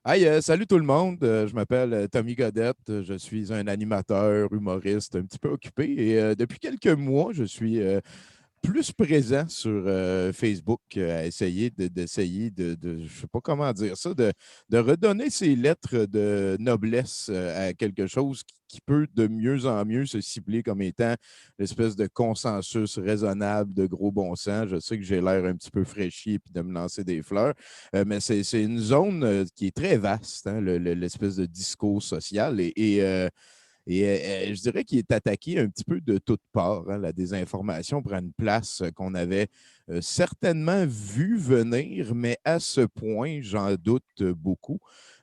Hey, salut tout le monde. Je m'appelle Tommy Godette. Je suis un animateur, humoriste, un petit peu occupé. Et depuis quelques mois, je suis plus présent sur Facebook à essayer je sais pas comment dire ça, de redonner ses lettres de noblesse à quelque chose qui peut de mieux en mieux se cibler comme étant l'espèce de consensus raisonnable de gros bon sens. Je sais que j'ai l'air un petit peu fraîchi et de me lancer des fleurs, mais c'est une zone qui est très vaste, hein, l'espèce de discours social. Je dirais qu'il est attaqué un petit peu de toutes parts, hein. La désinformation prend une place qu'on avait certainement vu venir, mais à ce point, j'en doute beaucoup.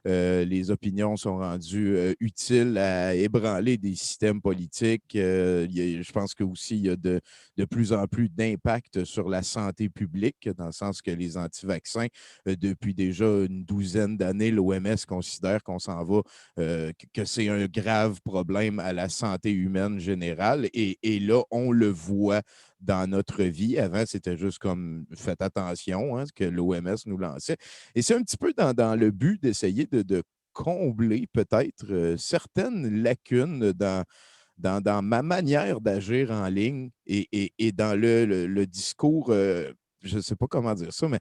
Les opinions sont rendues utiles à ébranler des systèmes politiques. Je pense que aussi il y a de plus en plus d'impact sur la santé publique, dans le sens que les anti-vaccins, depuis déjà une douzaine d'années, l'OMS considère qu'on s'en va que c'est un grave problème à la santé humaine générale. Et là, on le voit dans notre vie. Avant, c'était juste comme faites attention, hein, ce que l'OMS nous lançait. Et c'est un petit peu dans le but d'essayer de combler peut-être certaines lacunes dans ma manière d'agir en ligne et dans le discours, je ne sais pas comment dire ça, mais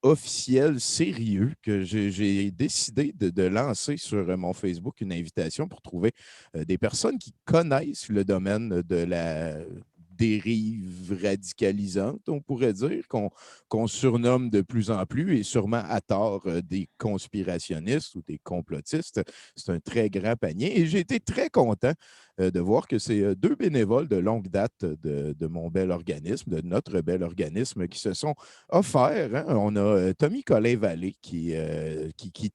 officiel, sérieux, que j'ai décidé de lancer sur mon Facebook une invitation pour trouver des personnes qui connaissent le domaine de la dérive radicalisante, on pourrait dire, qu'on surnomme de plus en plus, et sûrement à tort, des conspirationnistes ou des complotistes. C'est un très grand panier. Et j'ai été très content de voir que c'est deux bénévoles de longue date de mon bel organisme, de notre bel organisme, qui se sont offert, hein. On a Tommy Collin-Vallée qui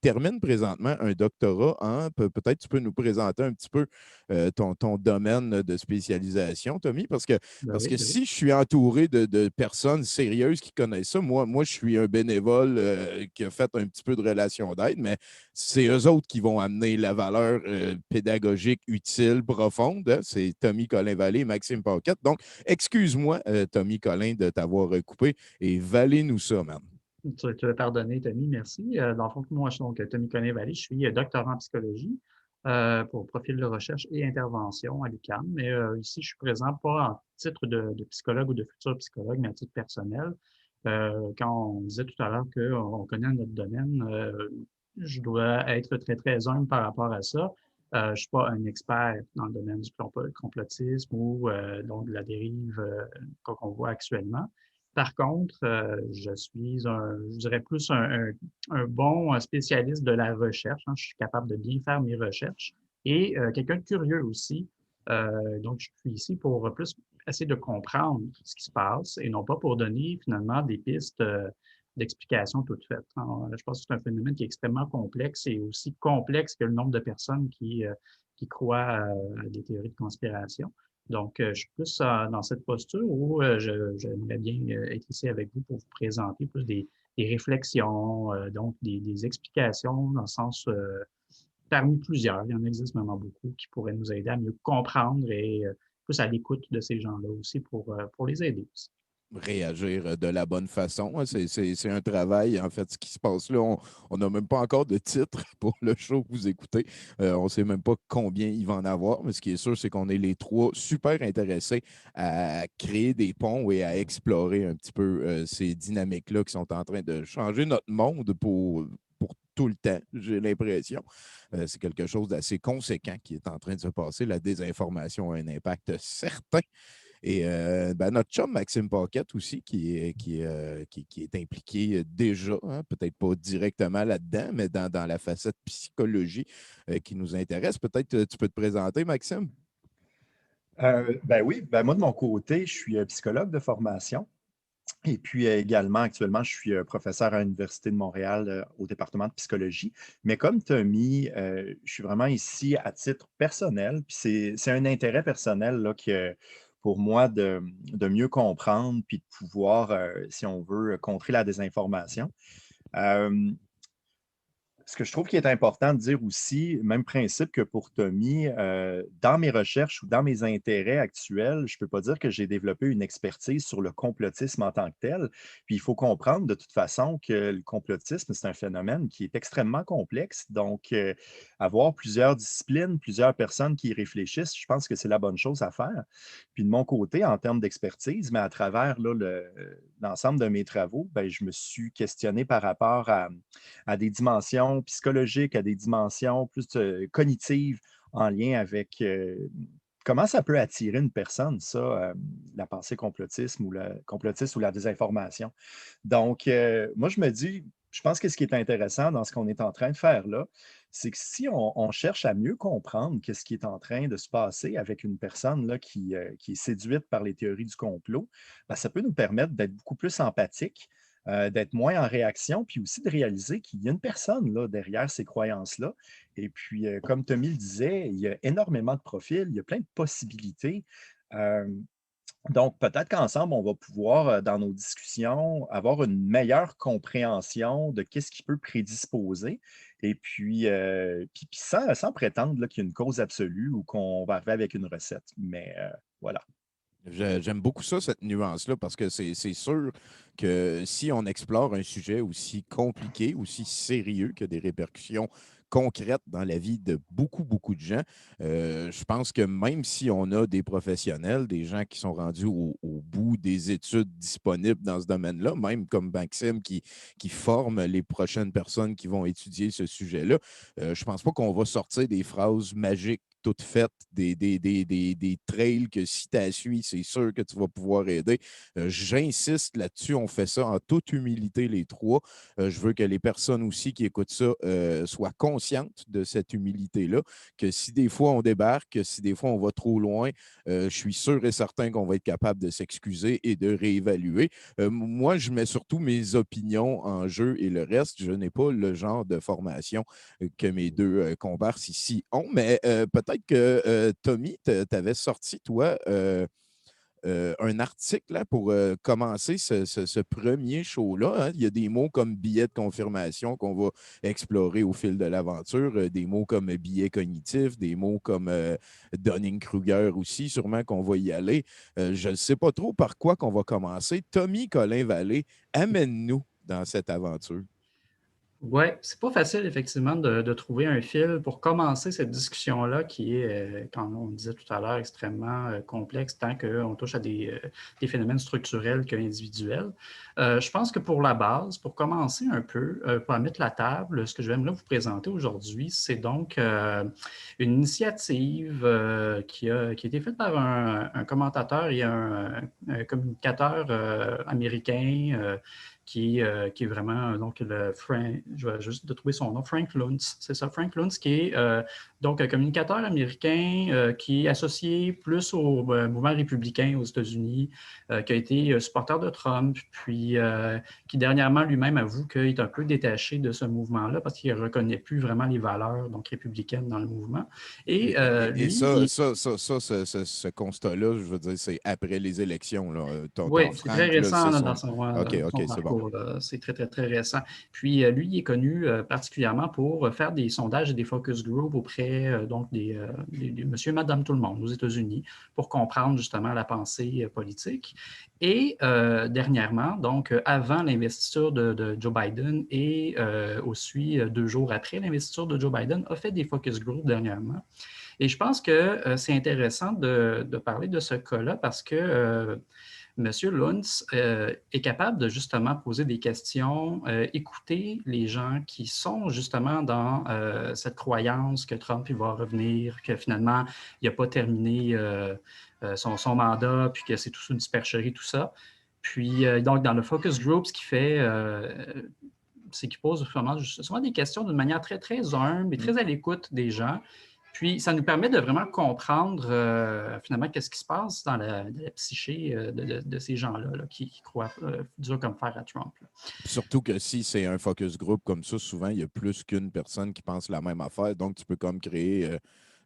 termine présentement un doctorat en. Peut-être tu peux nous présenter un petit peu ton domaine de spécialisation, Tommy, Ben parce oui, que ben oui. si je suis entouré de personnes sérieuses qui connaissent ça, moi je suis un bénévole qui a fait un petit peu de relation d'aide, mais c'est eux autres qui vont amener la valeur pédagogique utile, profonde, hein. C'est Tommy Collin-Vallée et Maxime Paquette. Donc, excuse-moi, Tommy Collin, de t'avoir coupé et valez-nous ça, man. Tu vas pardonner, Tommy, merci. Dans le fond, moi, je suis donc Tommy Connet-Vallée, je suis doctorant en psychologie pour profil de recherche et intervention à l'UQAM. Mais ici, je suis présent pas en titre de psychologue ou de futur psychologue, mais à titre personnel. Quand on disait tout à l'heure qu'on connaît notre domaine, je dois être très, très humble par rapport à ça. Je suis pas un expert dans le domaine du complotisme ou donc de la dérive qu'on voit actuellement. Par contre, je suis je dirais plus un bon spécialiste de la recherche, hein. Je suis capable de bien faire mes recherches et quelqu'un de curieux aussi. Donc, je suis ici pour plus essayer de comprendre ce qui se passe et non pas pour donner finalement des pistes d'explication toutes faites. Alors, je pense que c'est un phénomène qui est extrêmement complexe et aussi complexe que le nombre de personnes qui croient à des théories de conspiration. Donc, je suis plus dans cette posture où j'aimerais bien être ici avec vous pour vous présenter plus des réflexions, donc des explications dans le sens, parmi plusieurs, il y en existe vraiment beaucoup qui pourraient nous aider à mieux comprendre et plus à l'écoute de ces gens-là aussi pour les aider aussi. Réagir de la bonne façon, hein. C'est un travail, en fait, ce qui se passe là. On n'a même pas encore de titre pour le show que vous écoutez. On ne sait même pas combien il va en avoir, mais ce qui est sûr, c'est qu'on est les trois super intéressés à créer des ponts et à explorer un petit peu ces dynamiques-là qui sont en train de changer notre monde pour tout le temps, j'ai l'impression. C'est quelque chose d'assez conséquent qui est en train de se passer. La désinformation a un impact certain et ben, notre chum Maxime Paquette aussi, qui est impliqué déjà, hein, peut-être pas directement là-dedans, mais dans la facette psychologie qui nous intéresse. Peut-être tu peux te présenter, Maxime? Ben oui, ben moi de mon côté, je suis psychologue de formation et puis également actuellement, je suis professeur à l'Université de Montréal au département de psychologie. Mais comme tu as mis, je suis vraiment ici à titre personnel, puis c'est un intérêt personnel là, pour moi de mieux comprendre puis de pouvoir, si on veut, contrer la désinformation. Euh, Ce que je trouve qui est important de dire aussi, même principe que pour Tommy, dans mes recherches ou dans mes intérêts actuels, je ne peux pas dire que j'ai développé une expertise sur le complotisme en tant que tel. Puis il faut comprendre de toute façon que le complotisme, c'est un phénomène qui est extrêmement complexe. Donc, avoir plusieurs disciplines, plusieurs personnes qui y réfléchissent, je pense que c'est la bonne chose à faire. Puis de mon côté, en termes d'expertise, mais à travers là, l'ensemble de mes travaux, ben, je me suis questionné par rapport à des dimensions psychologiques, à des dimensions plus cognitives en lien avec comment ça peut attirer une personne, ça, la pensée complotiste ou la désinformation. Donc, moi, je me dis, je pense que ce qui est intéressant dans ce qu'on est en train de faire là, c'est que si on cherche à mieux comprendre qu'est-ce qui est en train de se passer avec une personne là, qui est séduite par les théories du complot, ben, ça peut nous permettre d'être beaucoup plus empathique, d'être moins en réaction, puis aussi de réaliser qu'il y a une personne là, derrière ces croyances-là. Et puis, comme Tommy le disait, il y a énormément de profils, il y a plein de possibilités. Euh, donc, peut-être qu'ensemble, on va pouvoir, dans nos discussions, avoir une meilleure compréhension de qu'est-ce qui peut prédisposer. Et puis, puis sans prétendre là, qu'il y a une cause absolue ou qu'on va arriver avec une recette. Mais voilà. J'aime beaucoup ça, cette nuance-là, parce que c'est sûr que si on explore un sujet aussi compliqué, aussi sérieux, que des répercussions concrètes dans la vie de beaucoup, beaucoup de gens, je pense que même si on a des professionnels, des gens qui sont rendus au bout des études disponibles dans ce domaine-là, même comme Maxime qui forme les prochaines personnes qui vont étudier ce sujet-là, je ne pense pas qu'on va sortir des phrases magiques toutes faites, des trails que si tu as suivi, c'est sûr que tu vas pouvoir aider. J'insiste là-dessus, on fait ça en toute humilité, les trois. Je veux que les personnes aussi qui écoutent ça soient conscientes de cette humilité-là, que si des fois on débarque, que si des fois on va trop loin, je suis sûr et certain qu'on va être capable de s'excuser et de réévaluer. Moi, je mets surtout mes opinions en jeu et le reste, je n'ai pas le genre de formation que mes deux comparses ici ont, mais peut-être que Tommy, tu avais sorti, toi, un article là, pour commencer ce premier show-là. Hein. Il y a des mots comme billet de confirmation qu'on va explorer au fil de l'aventure, des mots comme billet cognitif, des mots comme Dunning-Kruger aussi, sûrement qu'on va y aller. Je ne sais pas trop par quoi qu'on va commencer. Tommy Colin-Vallée, amène-nous dans cette aventure. Oui, c'est pas facile, effectivement, de trouver un fil pour commencer cette discussion-là qui est, comme on disait tout à l'heure, extrêmement complexe tant qu'on touche à des phénomènes structurels qu'individuels. Je pense que pour la base, pour commencer un peu, pour mettre la table, ce que je vais vous présenter aujourd'hui, c'est donc une initiative qui a été faite par un commentateur et un communicateur américain qui est vraiment donc je vais juste de trouver son nom, Frank Luntz, c'est ça, Frank Luntz, qui est donc un communicateur américain qui est associé plus au mouvement républicain aux États-Unis, qui a été supporter de Trump, puis qui dernièrement lui-même avoue qu'il est un peu détaché de ce mouvement-là parce qu'il ne reconnaît plus vraiment les valeurs donc républicaines dans le mouvement. Et lui, ce constat-là, je veux dire, c'est après les élections. Là. Oui, c'est très Frank, là, récent c'est dans son... OK, son c'est bon. parcours. C'est très, très, très récent. Puis, lui, il est connu particulièrement pour faire des sondages et des focus groups auprès donc des monsieur et madame tout le monde aux États-Unis pour comprendre justement la pensée politique. Et dernièrement, donc avant l'investiture de Joe Biden et aussi 2 jours après l'investiture de Joe Biden, a fait des focus groups dernièrement. Et je pense que c'est intéressant de parler de ce cas-là parce que M. Luntz est capable de justement poser des questions, écouter les gens qui sont justement dans cette croyance que Trump il va revenir, que finalement, il n'a pas terminé son mandat, puis que c'est tout une supercherie, tout ça. Puis, donc, dans le focus group, ce qu'il fait, c'est qu'il pose souvent des questions d'une manière très, très humble et très à l'écoute des gens. Puis, ça nous permet de vraiment comprendre finalement qu'est-ce qui se passe dans la psyché de ces gens-là là, qui croient dur comme fer à Trump. Là. Surtout que si c'est un focus group comme ça, souvent, il y a plus qu'une personne qui pense la même affaire. Donc, tu peux comme créer,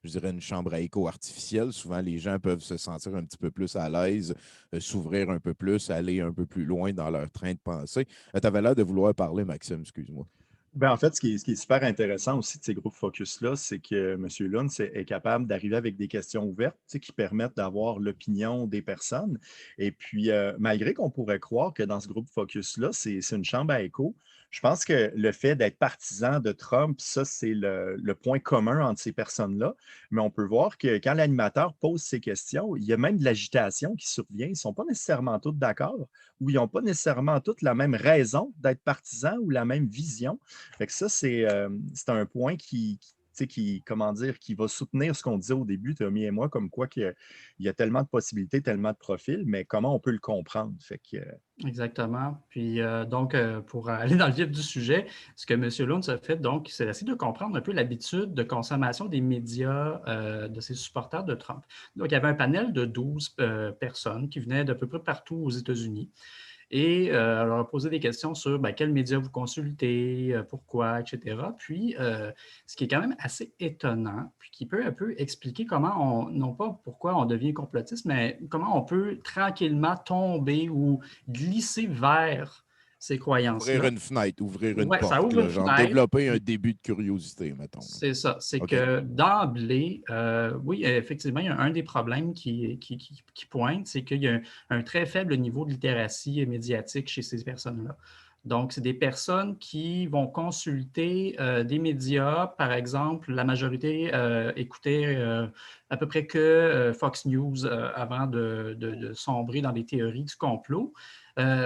je dirais, une chambre à écho artificielle. Souvent, les gens peuvent se sentir un petit peu plus à l'aise, s'ouvrir un peu plus, aller un peu plus loin dans leur train de pensée. Tu avais l'air de vouloir parler, Maxime, excuse-moi. Ben, en fait, ce qui est super intéressant aussi de ces groupes focus-là, c'est que M. Luntz est capable d'arriver avec des questions ouvertes, qui permettent d'avoir l'opinion des personnes. Et puis, malgré qu'on pourrait croire que dans ce groupe focus-là, c'est une chambre à écho, je pense que le fait d'être partisan de Trump, ça, c'est le point commun entre ces personnes-là. Mais on peut voir que quand l'animateur pose ces questions, il y a même de l'agitation qui survient. Ils ne sont pas nécessairement tous d'accord ou ils n'ont pas nécessairement toutes la même raison d'être partisans ou la même vision. Fait que ça, c'est un point tu sais, comment dire, qui va soutenir ce qu'on disait au début, Tommy et moi, comme quoi il y a tellement de possibilités, tellement de profils, mais comment on peut le comprendre? Fait que, Exactement. Puis donc, pour aller dans le vif du sujet, ce que M. Luntz a fait, donc, c'est essayer de comprendre un peu l'habitude de consommation des médias de ses supporters de Trump. Donc, il y avait un panel de 12 personnes qui venaient d'à peu près partout aux États-Unis. Et elle leur a posé des questions sur quels médias vous consultez, pourquoi, etc. Puis, ce qui est quand même assez étonnant, puis qui peut un peu expliquer comment non pas pourquoi on devient complotiste, mais comment on peut tranquillement tomber ou glisser vers ces Ouvrir croyances-là. une fenêtre, ouvrir une Oui, ça porte, ouvre là, une genre fenêtre. développer un début de curiosité, mettons. C'est ça. C'est OK. que d'emblée, oui, effectivement, il y a un des problèmes qui pointe, c'est qu'il y a un très faible niveau de littératie médiatique chez ces personnes-là. Donc, c'est des personnes qui vont consulter des médias. Par exemple, la majorité écoutait à peu près que Fox News avant de sombrer dans des théories du complot.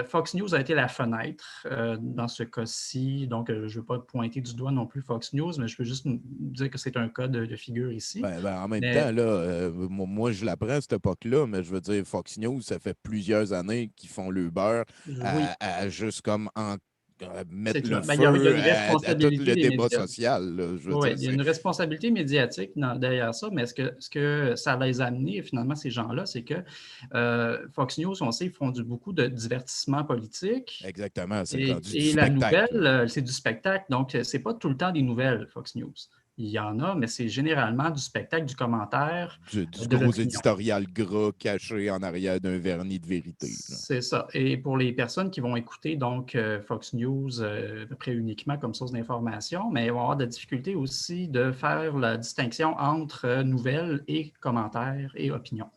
Fox News a été la fenêtre dans ce cas-ci. Donc, je ne veux pas pointer du doigt non plus Fox News, mais je peux juste dire que c'est un cas de figure ici. En même Mais temps, là, moi, je l'apprends à cette époque-là, mais je veux dire, Fox News, ça fait plusieurs années qu'ils font le beurre oui, à juste comme mettre c'est le clair. Ben, il y a feu une à tout responsabilité le des débat médias. social, là. Je veux Oui, dire, il y a une responsabilité médiatique derrière ça, mais ce que ça les a amenés, finalement, ces gens-là, c'est que Fox News, on sait, ils font beaucoup de divertissement politique. exactement, c'est rendu du Et la nouvelle, spectacle. c'est du spectacle. Donc, c'est pas tout le temps des nouvelles, Fox News. Il y en a, mais c'est généralement du spectacle, du commentaire, Du de gros l'opinion. éditorial gras caché en arrière d'un vernis de vérité, là. C'est ça. Et pour les personnes qui vont écouter donc Fox News à peu près uniquement comme source d'information, mais ils vont avoir de la difficulté aussi de faire la distinction entre nouvelles et commentaires et opinions.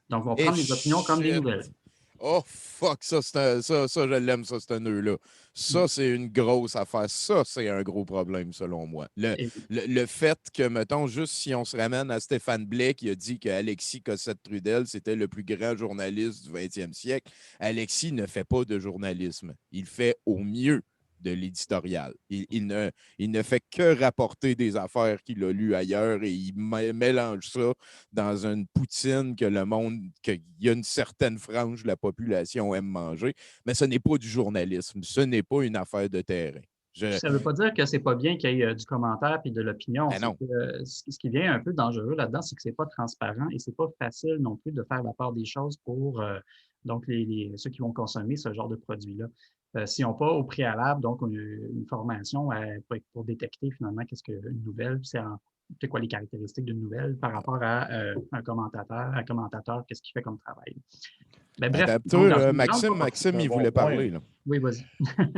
Donc, ils vont Et prendre les opinions comme des shit! nouvelles. Oh fuck, ça, je l'aime, ça, ce nœud-là. Ça, c'est une grosse affaire. Ça, c'est un gros problème, selon moi. Et Le fait que, mettons, juste si on se ramène à Stéphane Blais qui a dit qu'Alexis Cossette-Trudel, c'était le plus grand journaliste du 20e siècle, Alexis ne fait pas de journalisme. Il fait au mieux de l'éditorial. Il ne fait que rapporter des affaires qu'il a lues ailleurs et il mélange ça dans une poutine que le monde, qu'il y a une certaine frange de la population aime manger, mais ce n'est pas du journalisme, ce n'est pas une affaire de terrain. puis ça ne veut pas dire que c'est pas bien qu'il y ait du commentaire puis de l'opinion. Ben C'est non, que ce qui vient un peu dangereux là-dedans, c'est que c'est pas transparent et c'est pas facile non plus de faire la part des choses pour donc ceux qui vont consommer ce genre de produit-là. S'ils n'ont pas au préalable donc une formation pour détecter finalement qu'est-ce qu'une nouvelle, c'est quoi les caractéristiques d'une nouvelle par rapport à un commentateur, qu'est-ce qu'il fait comme travail. Ben, bref, attends un donc dans peu, une grande Maxime, c'est un il bon voulait point. parler, là. oui, vas-y.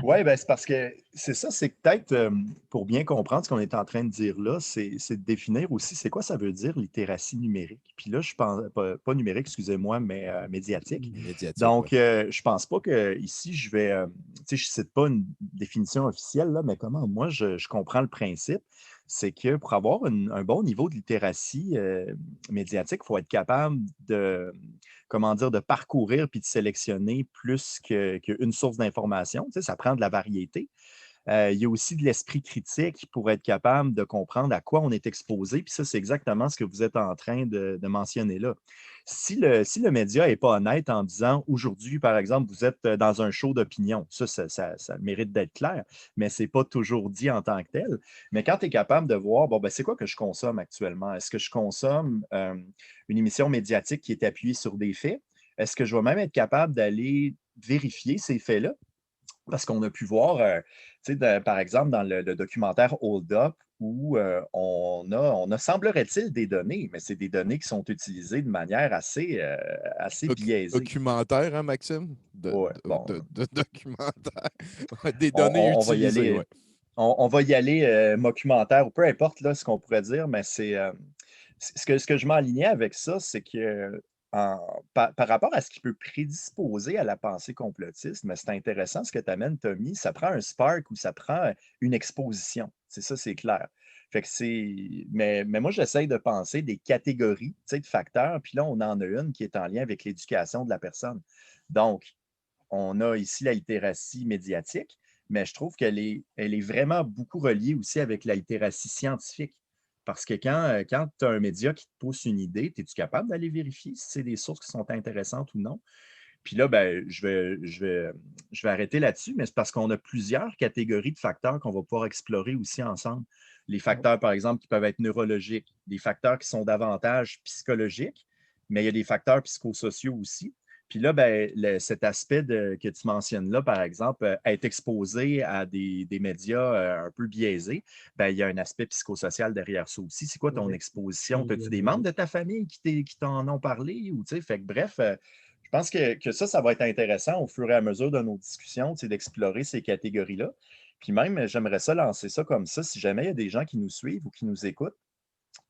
Oui, ben, c'est parce que c'est ça, c'est que peut-être, pour bien comprendre ce qu'on est en train de dire là, c'est de définir aussi c'est quoi ça veut dire littératie numérique. Puis là, je pense, pas numérique, excusez-moi, mais médiatique. Médiatique, oui. Donc, je pense pas que ici, tu sais, je cite pas une définition officielle, là, mais comment moi, je comprends le principe, c'est que pour avoir un bon niveau de littératie médiatique, il faut être capable de, comment dire, de parcourir puis de sélectionner plus qu'une source d'information. Tu sais, ça prend de la variété. Il y a aussi de l'esprit critique pour être capable de comprendre à quoi on est exposé. Puis ça, c'est exactement ce que vous êtes en train de mentionner là. Si le média n'est pas honnête en disant aujourd'hui, par exemple, vous êtes dans un show d'opinion, ça mérite d'être clair, mais ce n'est pas toujours dit en tant que tel. Mais quand tu es capable de voir, bon, ben, c'est quoi que je consomme actuellement? Est-ce que je consomme une émission médiatique qui est appuyée sur des faits? Est-ce que je vais même être capable d'aller vérifier ces faits-là? Parce qu'on a pu voir, tu sais, par exemple, dans le documentaire Hold Up, où on a, semblerait-il, des données, mais c'est des données qui sont utilisées de manière assez biaisée. Documentaire, hein, Maxime? Ouais, bon, De documentaire. Ouais, des données on va y utilisées, aller. oui. on va y aller documentaire ou peu importe là, ce qu'on pourrait dire, mais ce que je m'enlignais avec ça, c'est que par rapport à ce qui peut prédisposer à la pensée complotiste, mais c'est intéressant ce que tu amènes, Tommy, ça prend un spark ou ça prend une exposition. C'est ça, c'est clair. Fait que mais moi, j'essaye de penser des catégories, tu sais, de facteurs, puis là, on en a une qui est en lien avec l'éducation de la personne. Donc, on a ici la littératie médiatique, mais je trouve elle est vraiment beaucoup reliée aussi avec la littératie scientifique. Parce que quand tu as un média qui te pousse une idée, es-tu capable d'aller vérifier si c'est des sources qui sont intéressantes ou non? Puis là, ben, je vais arrêter là-dessus, mais c'est parce qu'on a plusieurs catégories de facteurs qu'on va pouvoir explorer aussi ensemble. Les facteurs, par exemple, qui peuvent être neurologiques, des facteurs qui sont davantage psychologiques, mais il y a des facteurs psychosociaux aussi. Puis là, ben, cet aspect que tu mentionnes là, par exemple, être exposé à des médias un peu biaisés, ben, il y a un aspect psychosocial derrière ça aussi. C'est quoi ton Oui. exposition? Puis, As-tu des membres de ta famille qui t'en ont parlé? Ou, fait que, bref, je pense que ça va être intéressant au fur et à mesure de nos discussions, d'explorer ces catégories-là. Puis même, j'aimerais ça lancer ça comme ça. Si jamais il y a des gens qui nous suivent ou qui nous écoutent,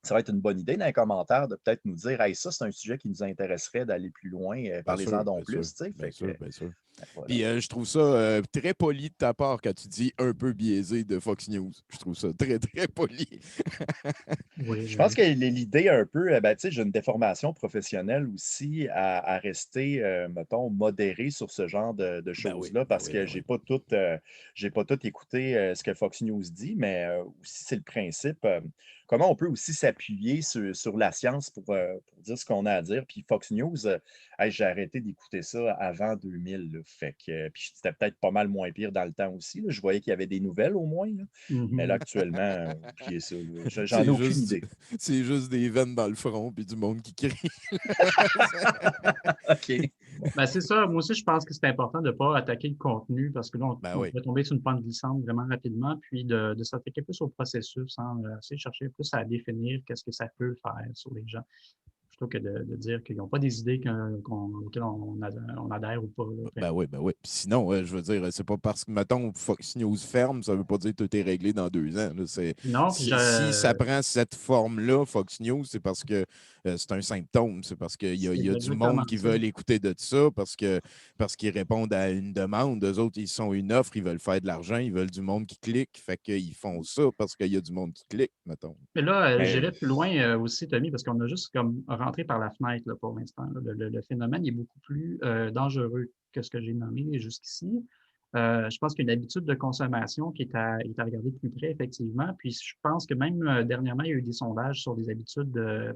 ça va être une bonne idée dans les commentaires de peut-être nous dire hey, ça, c'est un sujet qui nous intéresserait d'aller plus loin, Bien parlez-en sûr, donc bien sûr, plus. Tu sais. bien Fait que, sûr, bien sûr. voilà. Puis je trouve ça très poli de ta part quand tu dis un peu biaisé de Fox News. Je trouve ça très, très poli. oui, Je pense que l'idée un peu, ben, tu sais, j'ai une déformation professionnelle aussi à rester, mettons, modéré sur ce genre de Ben oui, choses-là ben parce oui, que ben oui. j'ai pas tout écouté ce que Fox News dit, mais aussi c'est le principe. Comment on peut aussi s'appuyer sur la science pour dire ce qu'on a à dire. Puis Fox News, hey, j'ai arrêté d'écouter ça avant 2000. Là. Fait que, puis c'était peut-être pas mal moins pire dans le temps aussi. Là. Je voyais qu'il y avait des nouvelles au moins. Là. Mais là, Mhm. actuellement, oubliez ça. Là. J'en ai C'est aucune juste, idée. c'est juste des veines dans le front puis du monde qui crie. OK. Bon. Ben, c'est ça. Moi aussi, je pense que c'est important de ne pas attaquer le contenu parce que là, Ben on oui. peut tomber sur une pente glissante vraiment rapidement, puis de s'attaquer plus au processus, hein, essayer de chercher plus à définir qu'est-ce que ça peut faire sur les gens, plutôt que de dire qu'ils n'ont pas des idées auxquelles on adhère ou pas. Là. Ben oui, ben oui. Puis sinon, je veux dire, c'est pas parce que, mettons, Fox News ferme, ça veut pas dire que tout est réglé dans 2 ans. Là. Non, puis Si ça prend cette forme-là, Fox News, c'est parce que c'est un symptôme. C'est parce qu'il c'est y a du monde exactement qui ça. veut écouter de ça, parce qu'ils répondent à une demande. Eux autres, ils sont une offre, ils veulent faire de l'argent, ils veulent du monde qui clique. Fait qu'ils font ça parce qu'il y a du monde qui clique, mettons. Mais là, Mais j'irai plus loin aussi, Tommy, parce qu'on a juste comme rentré par la fenêtre là, pour l'instant. Là. Le phénomène est beaucoup plus dangereux que ce que j'ai nommé jusqu'ici. Je pense qu'il y a une habitude de consommation qui est à regarder de plus près, effectivement. Puis je pense que même dernièrement, il y a eu des sondages sur des habitudes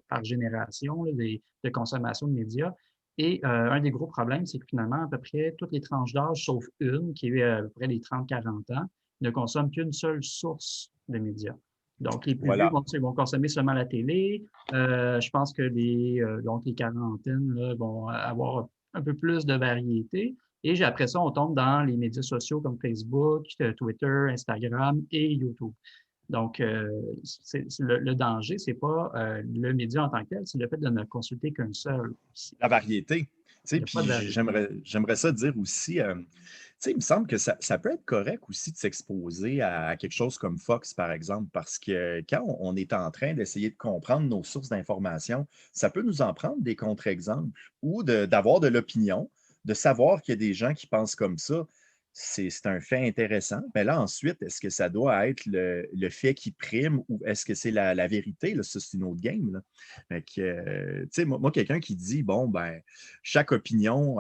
par génération là, de consommation de médias. Et un des gros problèmes, c'est que finalement, à peu près toutes les tranches d'âge, sauf une, qui est à peu près les 30-40 ans, ne consomment qu'une seule source de médias. Donc, les plus vieux voilà. ils vont consommer seulement la télé. Je pense que donc les quarantaines là, vont avoir un peu plus de variété. Et après ça, on tombe dans les médias sociaux comme Facebook, Twitter, Instagram et YouTube. Donc, le danger, c'est pas le média en tant que tel, c'est le fait de ne consulter qu'un seul aussi. La variété. Tu Il sais, n'y a pas de puis variété. j'aimerais ça dire aussi, tu sais, il me semble que ça peut être correct aussi de s'exposer à quelque chose comme Fox, par exemple, parce que quand on est en train d'essayer de comprendre nos sources d'information, ça peut nous en prendre des contre-exemples ou d'avoir de l'opinion, de savoir qu'il y a des gens qui pensent comme ça. C'est un fait intéressant. Mais là, ensuite, est-ce que ça doit être le fait qui prime ou est-ce que c'est la vérité? Là? Ça, c'est une autre game. Là. Fait que, tu sais, moi, quelqu'un qui dit, bon, ben, chaque opinion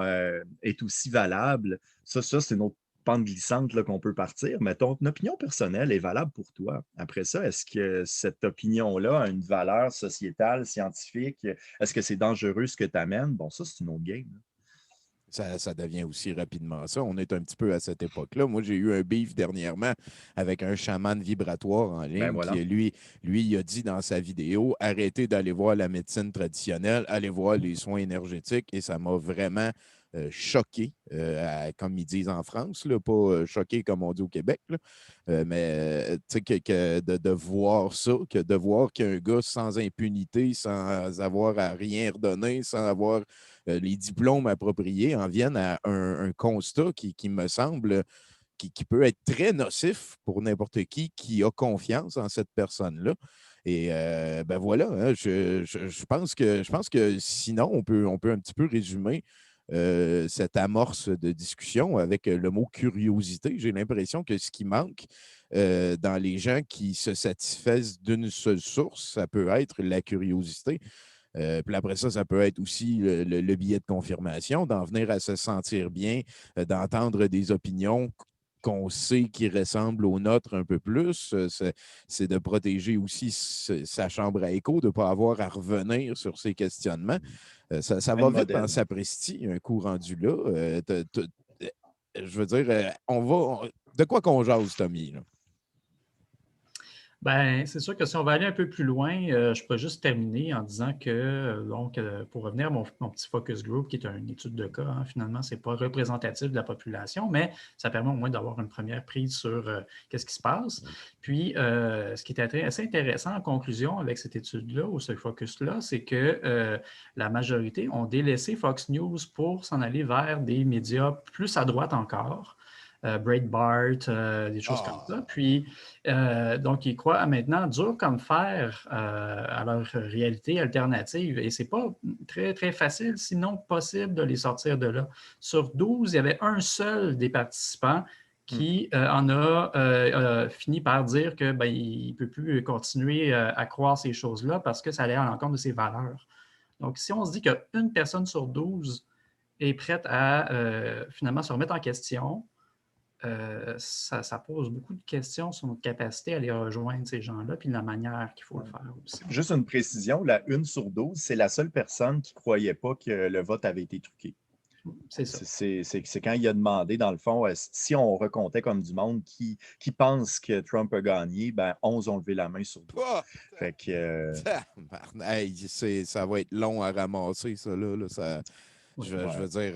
est aussi valable, ça c'est une autre pente glissante là, qu'on peut partir, mais ton opinion personnelle est valable pour toi. Après ça, est-ce que cette opinion-là a une valeur sociétale, scientifique? Est-ce que c'est dangereux ce que tu amènes? Bon, ça, c'est une autre game. Là. Ça devient aussi rapidement ça. On est un petit peu à cette époque-là. Moi, j'ai eu un beef dernièrement avec un chaman vibratoire en Ben ligne voilà. qui, lui, il a dit dans sa vidéo, arrêtez d'aller voir la médecine traditionnelle, allez voir les soins énergétiques. Et ça m'a vraiment choqué, comme ils disent en France, là, pas choqué comme on dit au Québec. Là. Mais tu sais, de voir ça, de voir qu'un gars sans impunité, sans avoir à rien redonner, sans avoir les diplômes appropriés en viennent à un constat qui me semble qui peut être très nocif pour n'importe qui a confiance en cette personne-là. Et ben voilà, hein, je pense que sinon, on peut un petit peu résumer cette amorce de discussion avec le mot curiosité. J'ai l'impression que ce qui manque dans les gens qui se satisfaisent d'une seule source, ça peut être la curiosité. Puis après ça, ça peut être aussi le billet de confirmation, d'en venir à se sentir bien, d'entendre des opinions qu'on sait qui ressemblent aux nôtres un peu plus. C'est de protéger aussi sa chambre à écho, de ne pas avoir à revenir sur ses questionnements. Ça Plein de va vite en modèles. sapristi, un coup rendu là. Je veux dire, de quoi qu'on jase, Tommy? Là? Ben, c'est sûr que si on va aller un peu plus loin, je pourrais juste terminer en disant que, pour revenir à mon petit focus group, qui est une étude de cas, hein, finalement, ce n'est pas représentatif de la population, mais ça permet au moins d'avoir une première prise sur qu'est-ce qui se passe. Puis, ce qui était assez intéressant en conclusion avec cette étude-là ou ce focus-là, c'est que la majorité ont délaissé Fox News pour s'en aller vers des médias plus à droite encore. Breitbart, des choses comme ça. Puis, donc, ils croient maintenant dur comme fer à leur réalité alternative. Et ce n'est pas très, très facile, sinon possible, de les sortir de là. Sur 12, il y avait un seul des participants qui en a fini par dire qu'il ne peut plus continuer à croire ces choses-là parce que ça allait à l'encontre de ses valeurs. Donc, si on se dit qu'une personne sur 12 est prête à finalement se remettre en question, ça pose beaucoup de questions sur notre capacité à aller rejoindre ces gens-là, puis la manière qu'il faut le faire aussi. Juste une précision, la 1 sur 12, c'est la seule personne qui ne croyait pas que le vote avait été truqué. C'est ça. C'est quand il a demandé, dans le fond, si on recomptait comme du monde qui pense que Trump a gagné, ben 11 ont levé la main sur 12. Oh! Fait que, Hey, ça va être long à ramasser, ça, là. Je veux dire,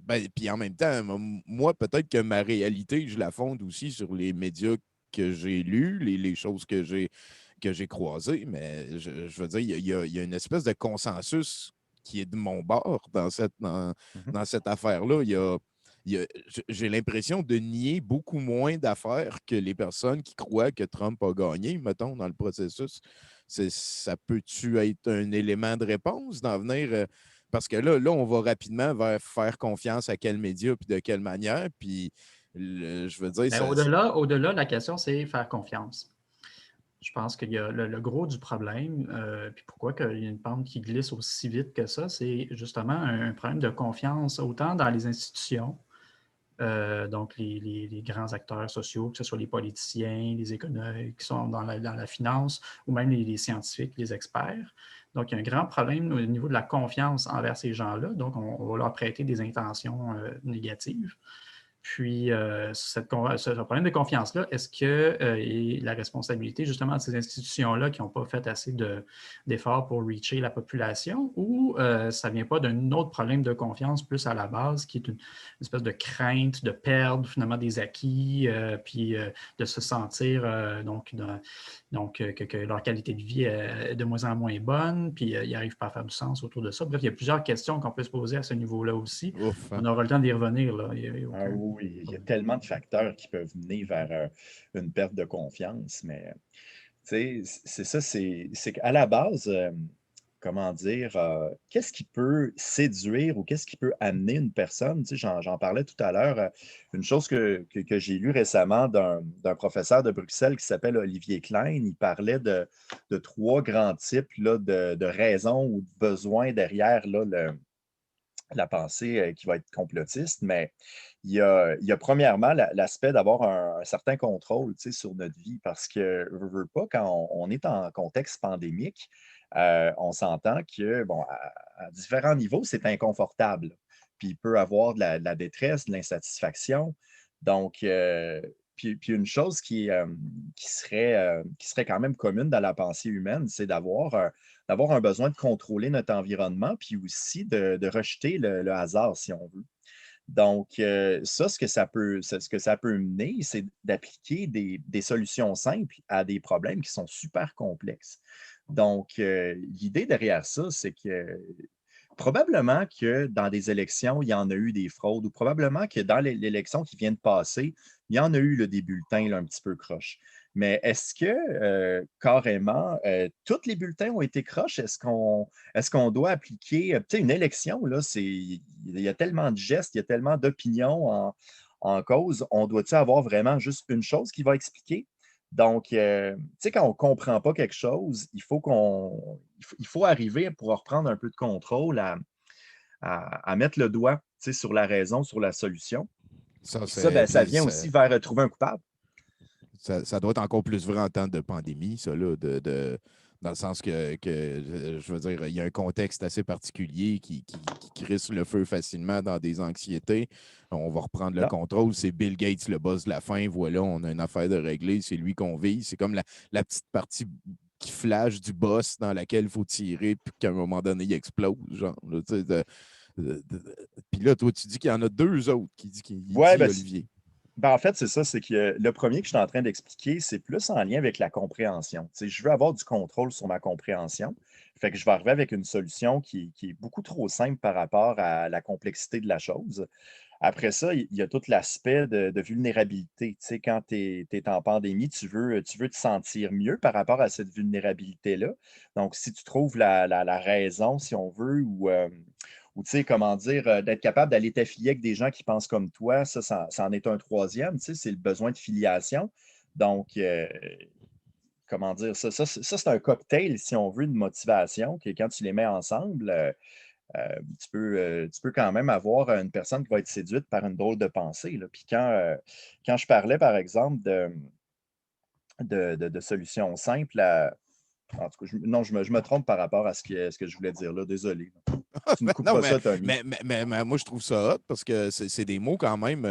ben, puis en même temps, moi, peut-être que ma réalité, je la fonde aussi sur les médias que j'ai lus, les choses que j'ai croisées, mais je veux dire, il y a une espèce de consensus qui est de mon bord dans cette affaire-là. J'ai l'impression de nier beaucoup moins d'affaires que les personnes qui croient que Trump a gagné, mettons, dans le processus. Ça peut-tu être un élément de réponse d'en venir? Parce que là, on va rapidement vers faire confiance à quel média puis de quelle manière. Puis, je veux dire, au-delà, la question, c'est faire confiance. Je pense qu'il y a le gros du problème, puis pourquoi il y a une pente qui glisse aussi vite que ça, c'est justement un problème de confiance, autant dans les institutions, donc les grands acteurs sociaux, que ce soit les politiciens, les économistes qui sont dans la finance, ou même les scientifiques, les experts. Donc, il y a un grand problème au niveau de la confiance envers ces gens-là. Donc, on va leur prêter des intentions négatives. Puis, ce problème de confiance-là, est-ce que la responsabilité justement de ces institutions-là qui n'ont pas fait assez d'efforts pour reacher la population, ou ça ne vient pas d'un autre problème de confiance plus à la base, qui est une espèce de crainte de perdre finalement des acquis, puis de se sentir que leur qualité de vie est de moins en moins bonne, puis ils n'arrivent pas à faire du sens autour de ça. Bref, il y a plusieurs questions qu'on peut se poser à ce niveau-là aussi. ouf, hein. On aura le temps d'y revenir, là. oui, il y a tellement de facteurs qui peuvent mener vers une perte de confiance, mais c'est ça, c'est qu'à la base, comment dire, qu'est-ce qui peut séduire ou qu'est-ce qui peut amener une personne? Tu sais, j'en parlais tout à l'heure, une chose que j'ai lue récemment d'un professeur de Bruxelles qui s'appelle Olivier Klein, il parlait de trois grands types là, de raisons ou de besoins derrière là, la pensée qui va être complotiste, mais il y a premièrement l'aspect d'avoir un certain contrôle tu sais, sur notre vie parce que, veux pas, quand on est en contexte pandémique, on s'entend que, bon, à différents niveaux, c'est inconfortable. Puis il peut avoir de la détresse, de l'insatisfaction. Donc, puis une chose qui serait quand même commune dans la pensée humaine, c'est d'avoir un besoin de contrôler notre environnement, puis aussi de rejeter le hasard, si on veut. Donc, ça, ce que ça peut mener, c'est d'appliquer des solutions simples à des problèmes qui sont super complexes. Donc, l'idée derrière ça, c'est que probablement que dans des élections, il y en a eu des fraudes ou probablement que dans l'élection qui vient de passer, il y en a eu là, des bulletins là, un petit peu croches. Mais est-ce que carrément, tous les bulletins ont été croches? Est-ce qu'on doit appliquer, tu sais, une élection, là, il y a tellement de gestes, il y a tellement d'opinions en cause. On doit-tu avoir vraiment juste une chose qui va expliquer? Donc, tu sais, quand on ne comprend pas quelque chose, il faut arriver pour reprendre un peu de contrôle à mettre le doigt, tu sais, sur la raison, sur la solution. Ça, Puis ça, ben, ça puis vient aussi vers trouver un coupable. ça doit être encore plus vrai en temps de pandémie, ça, là, dans le sens que, je veux dire, il y a un contexte assez particulier qui crisse le feu facilement dans des anxiétés. On va reprendre le Là, contrôle. C'est Bill Gates, le boss de la fin. Voilà, on a une affaire de régler. C'est lui qu'on vise. C'est comme la petite partie qui flash du boss dans laquelle il faut tirer, puis qu'à un moment donné, il explose. Genre, là, tu sais, puis là, toi, tu dis qu'il y en a deux autres qui ouais, dit ben, Olivier. en fait, c'est ça, c'est que le premier que je suis en train d'expliquer, c'est plus en lien avec la compréhension. Tu sais, je veux avoir du contrôle sur ma compréhension. Fait que je vais arriver avec une solution qui est beaucoup trop simple par rapport à la complexité de la chose. Après ça, il y a tout l'aspect de vulnérabilité. Tu sais, quand tu es en pandémie, tu veux te sentir mieux par rapport à cette vulnérabilité-là. Donc, si tu trouves la raison, si on veut, ou tu sais, comment dire, d'être capable d'aller t'affilier avec des gens qui pensent comme toi, ça en est un troisième, tu sais, c'est le besoin de filiation. Donc, comment dire, c'est un cocktail, si on veut, de motivation, que quand tu les mets ensemble, tu peux quand même avoir une personne qui va être séduite par une drôle de pensée, là. Puis quand je parlais, par exemple, de solutions simples, en tout cas, non, je me trompe par rapport à ce que je voulais dire là. Désolé. Tu me Non, couperas ça, Tommy. mais moi, je trouve ça hot parce que c'est des mots quand même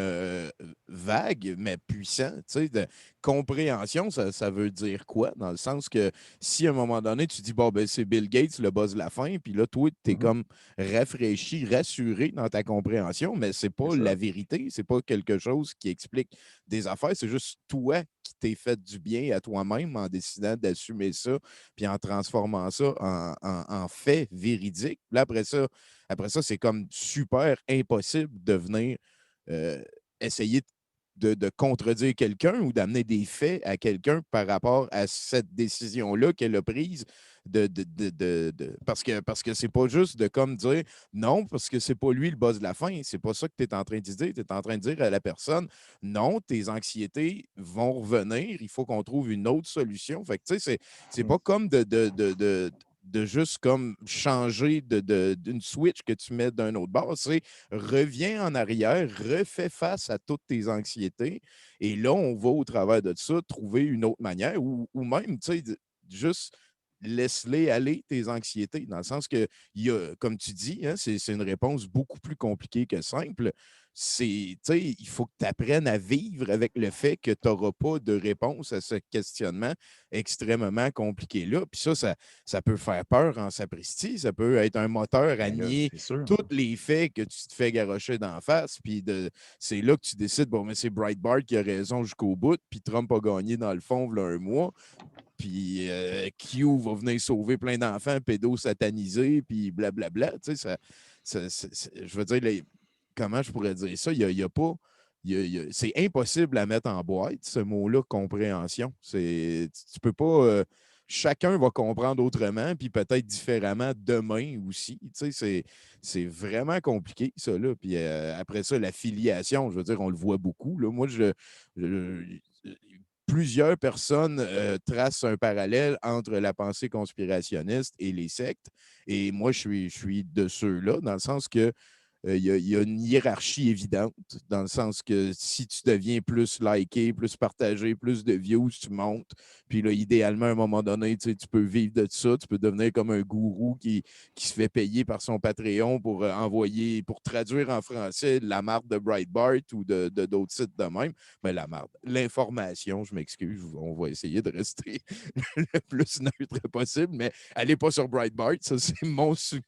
vagues, mais puissants. Tu sais, de compréhension, ça veut dire quoi? Dans le sens que si à un moment donné, tu dis, bon, ben, c'est Bill Gates, le boss de la fin, puis là, toi, tu es Mhm. comme rafraîchi, rassuré dans ta compréhension, mais c'est C'est pas ça. la vérité, c'est pas quelque chose qui explique des affaires, c'est juste toi qui t'es fait du bien à toi-même en décidant d'assumer ça, puis en transformant ça en fait véridique. Là, après ça, c'est comme super impossible de venir euh, essayer de contredire quelqu'un ou d'amener des faits à quelqu'un par rapport à cette décision-là qu'elle a prise parce que c'est pas juste de comme dire non, parce que c'est pas lui le boss de la fin. C'est pas ça que tu es en train de dire. Tu es en train de dire à la personne non, tes anxiétés vont revenir, il faut qu'on trouve une autre solution. Fait que tu sais, c'est Mhm. pas comme de juste comme changer d'une switch que tu mets d'un autre bord. C'est reviens en arrière, refais face à toutes tes anxiétés. Et là, on va au travers de ça trouver une autre manière ou même, tu sais, juste laisse-les aller, tes anxiétés, dans le sens que, comme tu dis, hein, c'est une réponse beaucoup plus compliquée que simple. Il faut que tu apprennes à vivre avec le fait que tu n'auras pas de réponse à ce questionnement extrêmement compliqué-là. Puis ça peut faire peur en sapristi, ça peut être un moteur à Ben là, nier c'est sûr. tous les faits que tu te fais garrocher d'en face, puis c'est là que tu décides, bon, mais c'est Breitbart qui a raison jusqu'au bout, puis Trump a gagné dans le fond, il y a un mois, puis Q va venir sauver plein d'enfants pédosatanisés, puis blablabla. Tu sais, je veux dire, comment je pourrais dire ça? Il y a pas. C'est impossible à mettre en boîte, ce mot-là, compréhension. Tu peux pas. Chacun va comprendre autrement, puis peut-être différemment demain aussi. Tu sais, c'est vraiment compliqué, ça. Là. Puis après ça, la filiation, je veux dire, on le voit beaucoup. Là. Moi, plusieurs personnes tracent un parallèle entre la pensée conspirationniste et les sectes. Et moi, je suis de ceux-là, dans le sens que il y a une hiérarchie évidente, dans le sens que si tu deviens plus liké, plus partagé, plus de views, tu montes. Puis là, idéalement, à un moment donné, tu peux vivre de ça. Tu peux devenir comme un gourou qui se fait payer par son Patreon pour envoyer, pour traduire en français la marque de Breitbart ou d'autres sites de même. Mais la marque, l'information, je m'excuse, on va essayer de rester le plus neutre possible, mais allez pas sur Breitbart, ça c'est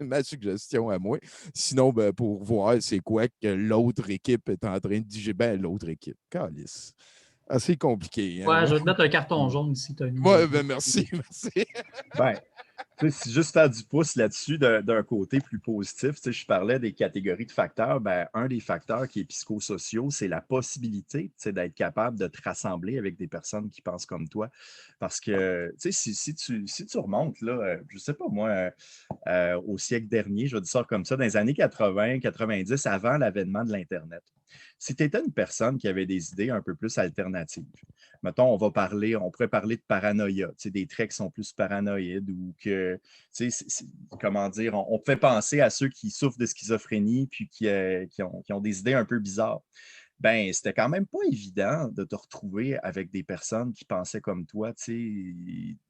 ma suggestion à moi. Sinon, ben, pour voir c'est quoi que l'autre équipe est en train de digérer. Ben, l'autre équipe. Calice. Assez compliqué. Ouais, Hein? je vais te mettre un carton jaune ici, Tony. Ouais, ben merci, merci. Ben, Si juste faire du pouce là-dessus d'un côté plus positif, je parlais des catégories de facteurs. Ben, un des facteurs qui est psychosociaux, c'est la possibilité d'être capable de te rassembler avec des personnes qui pensent comme toi. Parce que si tu remontes, là, je ne sais pas moi, au siècle dernier, je vais dire ça comme ça, dans les années 80, 90, avant l'avènement de l'Internet, si tu étais une personne qui avait des idées un peu plus alternatives, mettons, on pourrait parler de paranoïa, des traits qui sont plus paranoïdes ou que, comment dire, on peut penser à ceux qui souffrent de schizophrénie puis qui ont des idées un peu bizarres. Ben, c'était quand même pas évident de te retrouver avec des personnes qui pensaient comme toi,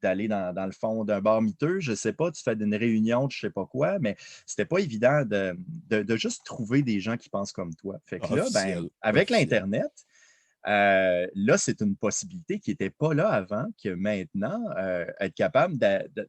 d'aller dans le fond d'un bar miteux, je sais pas, tu fais une réunion de je sais pas quoi, mais c'était pas évident de juste trouver des gens qui pensent comme toi. Fait que là, ben, Officiel. avec Officiel. l'Internet, là, c'est une possibilité qui n'était pas là avant, que maintenant, être capable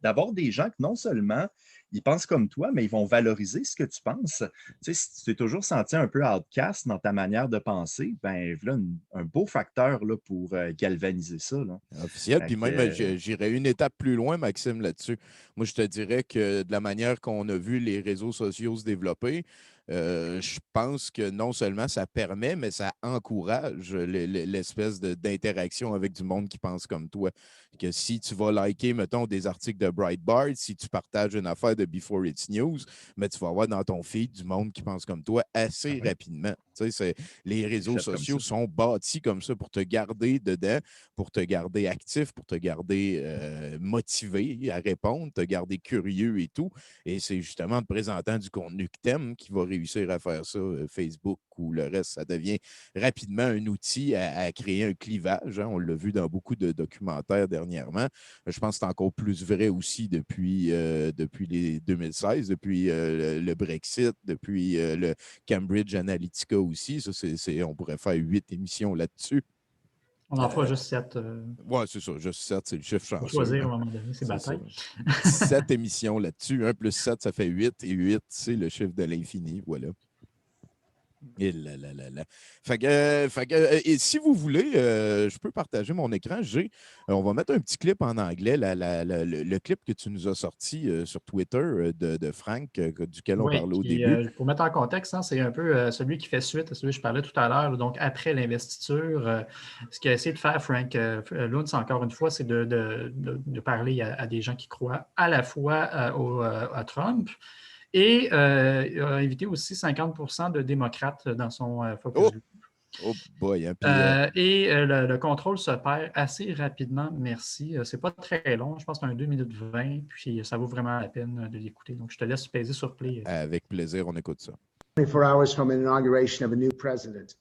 d'avoir des gens que non seulement ils pensent comme toi, mais ils vont valoriser ce que tu penses. Tu sais, si tu t'es toujours senti un peu outcast dans ta manière de penser, ben voilà un beau facteur là, pour galvaniser ça. Là. Officiel. Fait Puis que, même, j'irais une étape plus loin, Maxime, là-dessus. Moi, je te dirais que de la manière qu'on a vu les réseaux sociaux se développer, je pense que non seulement ça permet, mais ça encourage l'espèce d'interaction avec du monde qui pense comme toi. Que si tu vas liker, mettons, des articles de Breitbart, si tu partages une affaire de Before It's News, mais tu vas avoir dans ton feed du monde qui pense comme toi assez oui, rapidement. Tu sais, les c'est réseaux fait comme sociaux ça. sont bâtis comme ça pour te garder dedans, pour te garder actif, pour te garder motivé à répondre, te garder curieux et tout. Et c'est justement en te présentant du contenu que t'aimes qui va réussir à faire ça. Facebook ou le reste, ça devient rapidement un outil à créer un clivage. Hein. On l'a vu dans beaucoup de documentaires dernièrement. Je pense que c'est encore plus vrai aussi depuis les 2016, depuis le Brexit, depuis le Cambridge Analytica aussi. Ça, on pourrait faire 8 émissions là-dessus. On en fera juste 7. Oui, c'est ça. Juste 7, c'est le chiffre Pour chanceux. choisir à Hein. un moment donné, c'est C'est ça. bataille. 7 émissions là-dessus. 1 plus 7, ça fait 8. Et 8, c'est le chiffre de l'infini. Voilà. Et là, là, là, là. Et si vous voulez, je peux partager mon écran. On va mettre un petit clip en anglais, le clip que tu nous as sorti sur Twitter de Frank, duquel on Oui, parlait au puis début. pour mettre en contexte, hein, c'est un peu celui qui fait suite à celui que je parlais tout à l'heure. Donc, après l'investiture, ce qu'a essayé de faire Frank Luntz, encore une fois, c'est de parler à des gens qui croient à la fois à Trump et a invité aussi 50% de démocrates dans son focus Oh, group. oh boy. Hein, puis, Le contrôle se perd assez rapidement, merci. C'est pas très long, je pense que c'est un 2 minutes 20, puis ça vaut vraiment la peine de l'écouter. Donc, je te laisse peser sur play. avec plaisir, on écoute ça. 24 hours from an inauguration of a new president.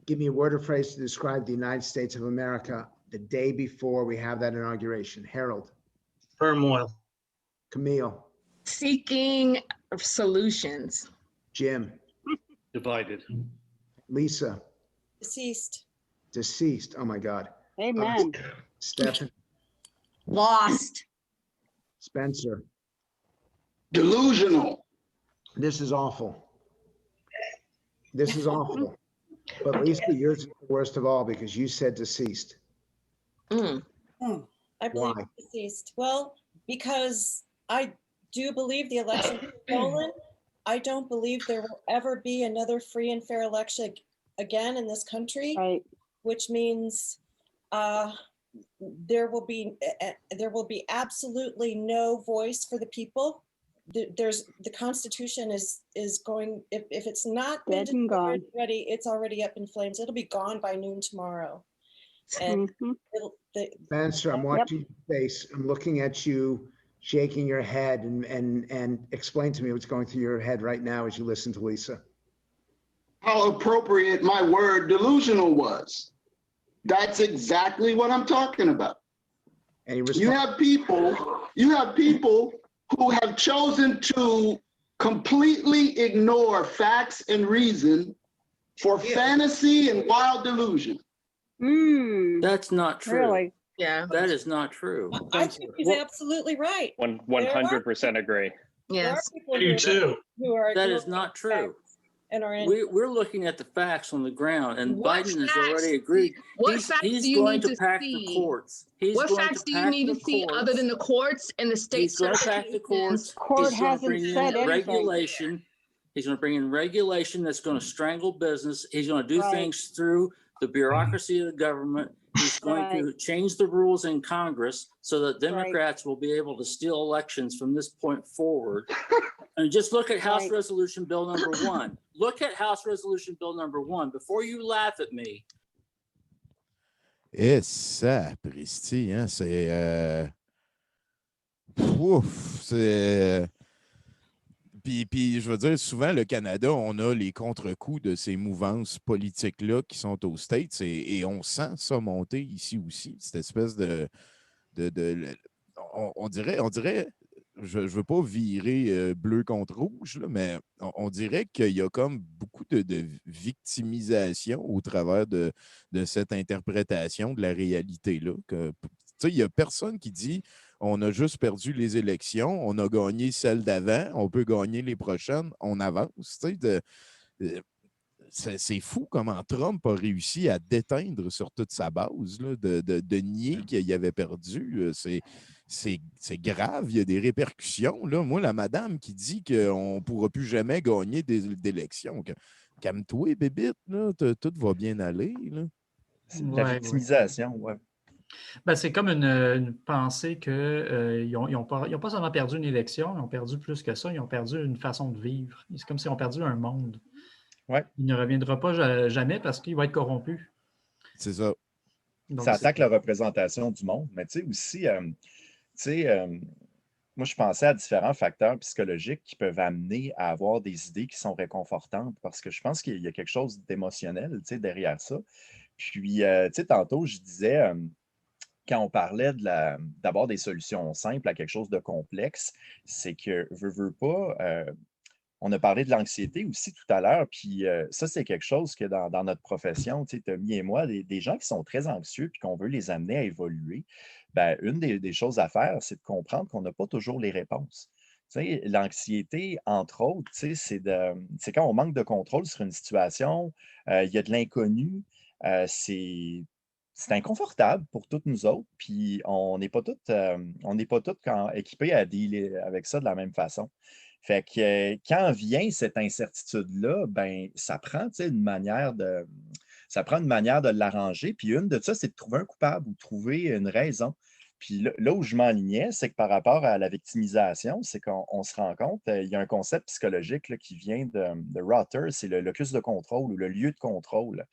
Give me a word or phrase to describe the United States of America the day before we have that inauguration. Harold. Turmoil. Camille. Seeking solutions. Jim. Divided. Lisa. Deceased. Deceased. Oh my God. Amen. Stephen. Lost. Spencer. Delusional. This is awful. This is awful. But Lisa, yours is the worst of all because you said deceased. Mm. I believe Why? deceased. Well, because I do believe the election was stolen. I don't believe there will ever be another free and fair election again in this country, Right. which means there will be absolutely no voice for the people. The Constitution is going, if it's not been Dead and gone. ready, it's already up in flames. It'll be gone by noon tomorrow. And Spencer, I'm watching your face. I'm looking at you shaking your head and explain to me what's going through your head right now as you listen to Lisa. How appropriate my word delusional was. That's exactly what I'm talking about. You have people who have chosen to completely ignore facts and reason for fantasy and wild delusion. That's not true. Really? Yeah. That is not true. I think he's absolutely right. 100% agree. There are Yes. people who are That is not true. and are in. We're looking at the facts on the ground, and What Biden has facts? already agreed. What facts He's do you going need to to pack see? the courts. He's What going facts to do you pack need the to see other than the courts and the state He's going to pack the courts. certifications? Court He's going to hasn't bring said in anything. regulation. He's going to bring in regulation that's going to strangle business. He's going to do Right. things through the bureaucracy of the government. He's going to change the rules in Congress so that Democrats will be able to steal elections from this point forward. And just look at House Resolution Bill number 1. Look at House Resolution Bill number 1 before you laugh at me. Et ça, Pristi, hein, c'est... Ouf, c'est... Puis, je veux dire, souvent, le Canada, on a les contre-coups de ces mouvances politiques-là qui sont aux States et on sent ça monter ici aussi, cette espèce on dirait, je ne veux pas virer bleu contre rouge, là, mais on dirait qu'il y a comme beaucoup de victimisation au travers de cette interprétation de la réalité-là. Il n'y a personne qui dit on a juste perdu les élections, on a gagné celles d'avant, on peut gagner les prochaines, on avance. C'est fou comment Trump a réussi à déteindre sur toute sa base, là, de nier qu'il avait perdu. C'est grave, il y a des répercussions. Là. Moi, la madame qui dit qu'on ne pourra plus jamais gagner d'élections, calme-toi, bébite, là, tout va bien aller. Là. C'est de la victimisation, Ben, c'est comme une pensée qu'ils n'ont pas seulement perdu une élection, ils ont perdu plus que ça, ils ont perdu une façon de vivre. C'est comme s'ils ont perdu un monde. Ouais. Il ne reviendra pas jamais parce qu'il va être corrompu. C'est ça. Donc, ça attaque la représentation du monde. Mais tu sais aussi, moi, je pensais à différents facteurs psychologiques qui peuvent amener à avoir des idées qui sont réconfortantes parce que je pense qu'il y a quelque chose d'émotionnel derrière ça. Puis, tantôt, je disais, quand on parlait d'avoir des solutions simples à quelque chose de complexe, c'est que, veux pas, on a parlé de l'anxiété aussi tout à l'heure, puis ça, c'est quelque chose que dans notre profession, Tommy et moi, des gens qui sont très anxieux puis qu'on veut les amener à évoluer, ben, une des choses à faire, c'est de comprendre qu'on n'a pas toujours les réponses. L'anxiété, entre autres, c'est quand on manque de contrôle sur une situation, il y a de l'inconnu, c'est inconfortable pour toutes nous autres, puis on n'est pas toutes équipés à dealer avec ça de la même façon. Fait que quand vient cette incertitude-là, ben ça prend une manière de l'arranger. Puis une de ça, c'est de trouver un coupable ou trouver une raison. Puis là où je m'enlignais, c'est que par rapport à la victimisation, c'est qu'on se rend compte, il y a un concept psychologique là, qui vient de Rother, c'est le locus de contrôle ou le lieu de contrôle.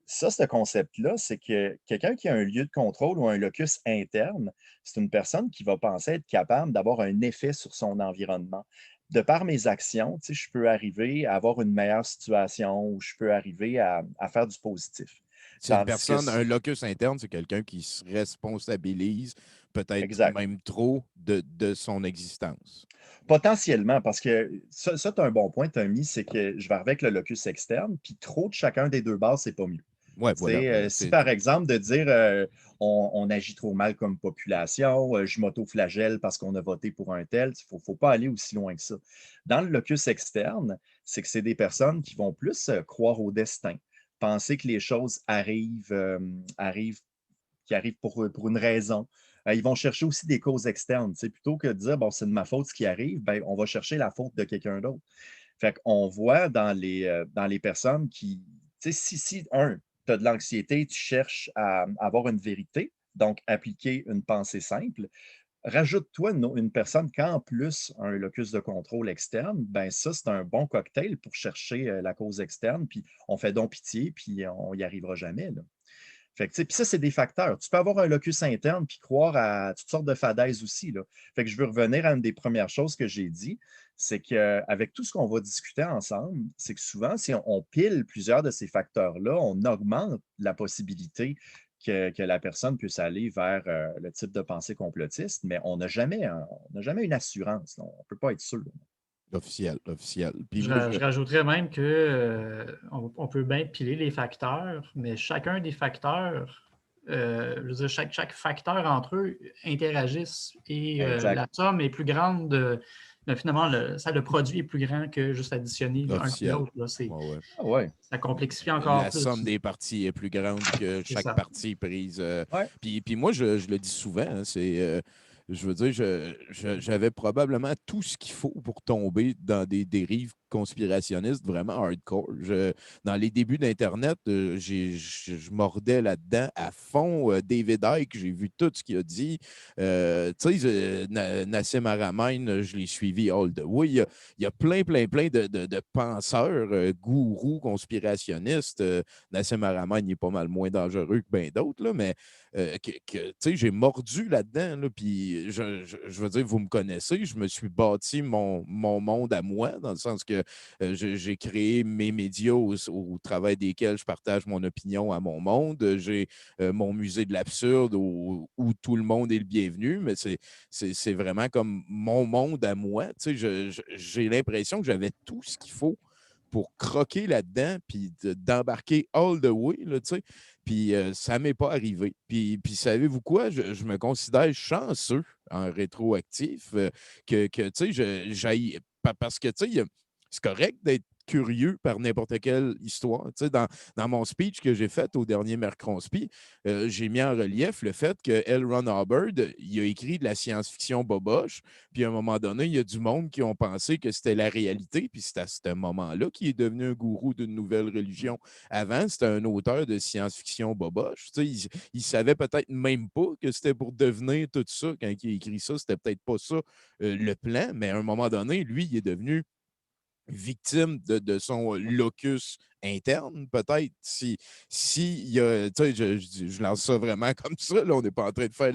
Ce concept-là, c'est que quelqu'un qui a un lieu de contrôle ou un locus interne, c'est une personne qui va penser être capable d'avoir un effet sur son environnement. De par mes actions, je peux arriver à avoir une meilleure situation ou je peux arriver à faire du positif. C'est une personne, un locus interne, c'est quelqu'un qui se responsabilise peut-être même trop de son existence. Potentiellement, parce que ça tu as un bon point, Tommy, c'est que je vais arriver avec le locus externe, puis trop de chacun des deux bases, c'est pas mieux. Ouais, voilà, si par exemple, de dire on agit trop mal comme population, je m'auto-flagelle parce qu'on a voté pour un tel, il ne faut pas aller aussi loin que ça. Dans le locus externe, c'est que c'est des personnes qui vont plus croire au destin, penser que les choses arrivent pour une raison. Ils vont chercher aussi des causes externes. Plutôt que de dire bon, c'est de ma faute ce qui arrive, ben, on va chercher la faute de quelqu'un d'autre. Fait qu'on voit dans les personnes qui, si tu as de l'anxiété, tu cherches à avoir une vérité, donc appliquer une pensée simple, rajoute-toi une personne qui a en plus un locus de contrôle externe, ben ça, c'est un bon cocktail pour chercher la cause externe, puis on fait donc pitié, puis on n'y arrivera jamais. Là. Fait que, puis ça, c'est des facteurs. Tu peux avoir un locus interne puis croire à toutes sortes de fadaises aussi. Là. Fait que je veux revenir à une des premières choses que j'ai dit, c'est qu'avec tout ce qu'on va discuter ensemble, c'est que souvent, si on pile plusieurs de ces facteurs-là, on augmente la possibilité que la personne puisse aller vers le type de pensée complotiste, mais on n'a jamais une assurance. On ne peut pas être sûr. Officiel. Puis je rajouterais même qu'on peut bien piler les facteurs, mais chacun des facteurs, je veux dire, chaque facteur entre eux interagissent et la somme est plus grande Mais finalement, le produit est plus grand que juste additionner l'un puis Officiel. l'autre. Là. Ouais. Ah ouais. Ça complexifie encore La plus. somme des parties est plus grande que C'est chaque ça. partie prise. Ouais. Puis moi, je le dis souvent, hein, je veux dire, j'avais probablement tout ce qu'il faut pour tomber dans des dérives conspirationnistes vraiment hardcore. Dans les débuts d'Internet, je mordais là-dedans à fond. David Icke, j'ai vu tout ce qu'il a dit. Tu sais, Nassim Haramein, je l'ai suivi all the way. Il y a plein de penseurs, gourous, conspirationnistes. Nassim Haramein, il est pas mal moins dangereux que bien d'autres, là, mais tu sais, j'ai mordu là-dedans, là, puis je veux dire, vous me connaissez, je me suis bâti mon monde à moi, dans le sens que j'ai créé mes médias au travers desquels je partage mon opinion à mon monde. J'ai mon musée de l'absurde où tout le monde est le bienvenu, mais c'est vraiment comme mon monde à moi. Tu sais, j'ai l'impression que j'avais tout ce qu'il faut pour croquer là-dedans, puis d'embarquer all the way, là, tu sais. Puis ça ne m'est pas arrivé. Puis savez-vous quoi? Je me considère chanceux en rétroactif que tu sais, j'aille. Parce que, tu sais, c'est correct d'être curieux par n'importe quelle histoire. Tu sais, dans mon speech que j'ai fait au dernier Mercronspi, j'ai mis en relief le fait que L. Ron Hubbard, il a écrit de la science-fiction boboche, puis à un moment donné, il y a du monde qui ont pensé que c'était la réalité, puis c'est à ce moment-là qu'il est devenu un gourou d'une nouvelle religion. Avant, c'était un auteur de science-fiction boboche. Tu sais, il savait peut-être même pas que c'était pour devenir tout ça. Quand il a écrit ça, c'était peut-être pas ça le plan, mais à un moment donné, lui, il est devenu victime de son locus interne, peut-être. Si il y a, tu sais, je lance ça vraiment comme ça, là, on n'est pas en train de faire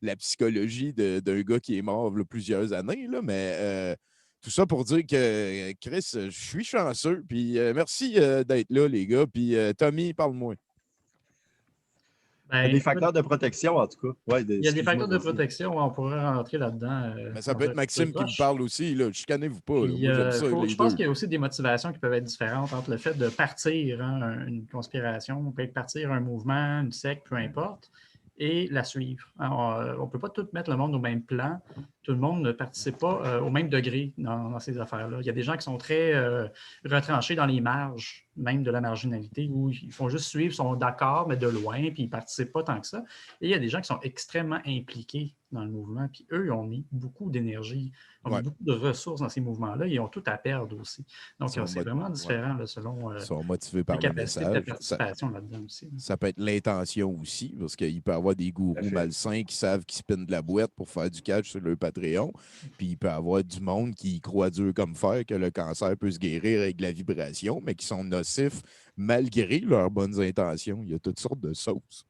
la psychologie d'un gars qui est mort il y a plusieurs années, là, mais tout ça pour dire que, Chris, je suis chanceux, puis merci d'être là, les gars, puis Tommy, parle-moi. Il y a Ben, des facteurs de protection, en tout cas. Ouais, il y a des facteurs de vas-y. protection, on pourrait rentrer là-dedans. Mais ça dans peut être un Maxime qui me proche. parle aussi, là. Chicanez-vous pas, là. Puis, Moi, j'aime ça, je les pense deux. qu'il y a aussi des motivations qui peuvent être différentes entre le fait de partir une conspiration, on peut partir un mouvement, une secte, peu importe, et la suivre. On ne peut pas tout mettre le monde au même plan. Tout le monde ne participe pas au même degré dans ces affaires-là. Il y a des gens qui sont très retranchés dans les marges, même de la marginalité, où ils font juste suivre, sont d'accord, mais de loin, puis ils ne participent pas tant que ça. Et il y a des gens qui sont extrêmement impliqués dans le mouvement, puis eux, ils ont mis beaucoup d'énergie, ont mis beaucoup de ressources dans ces mouvements-là, ils ont tout à perdre aussi. Donc, c'est vraiment différent là, selon Ils sont motivés par les le capacités de message. participation là-dedans aussi. Ça peut être l'intention aussi, parce qu'il peut y avoir des gourous malsains qui savent qu'ils spinent de la boîte pour faire du catch sur leur Patreon. Puis il peut y avoir du monde qui croit dur comme fer que le cancer peut se guérir avec de la vibration, mais qui sont nocifs malgré leurs bonnes intentions. Il y a toutes sortes de sauces.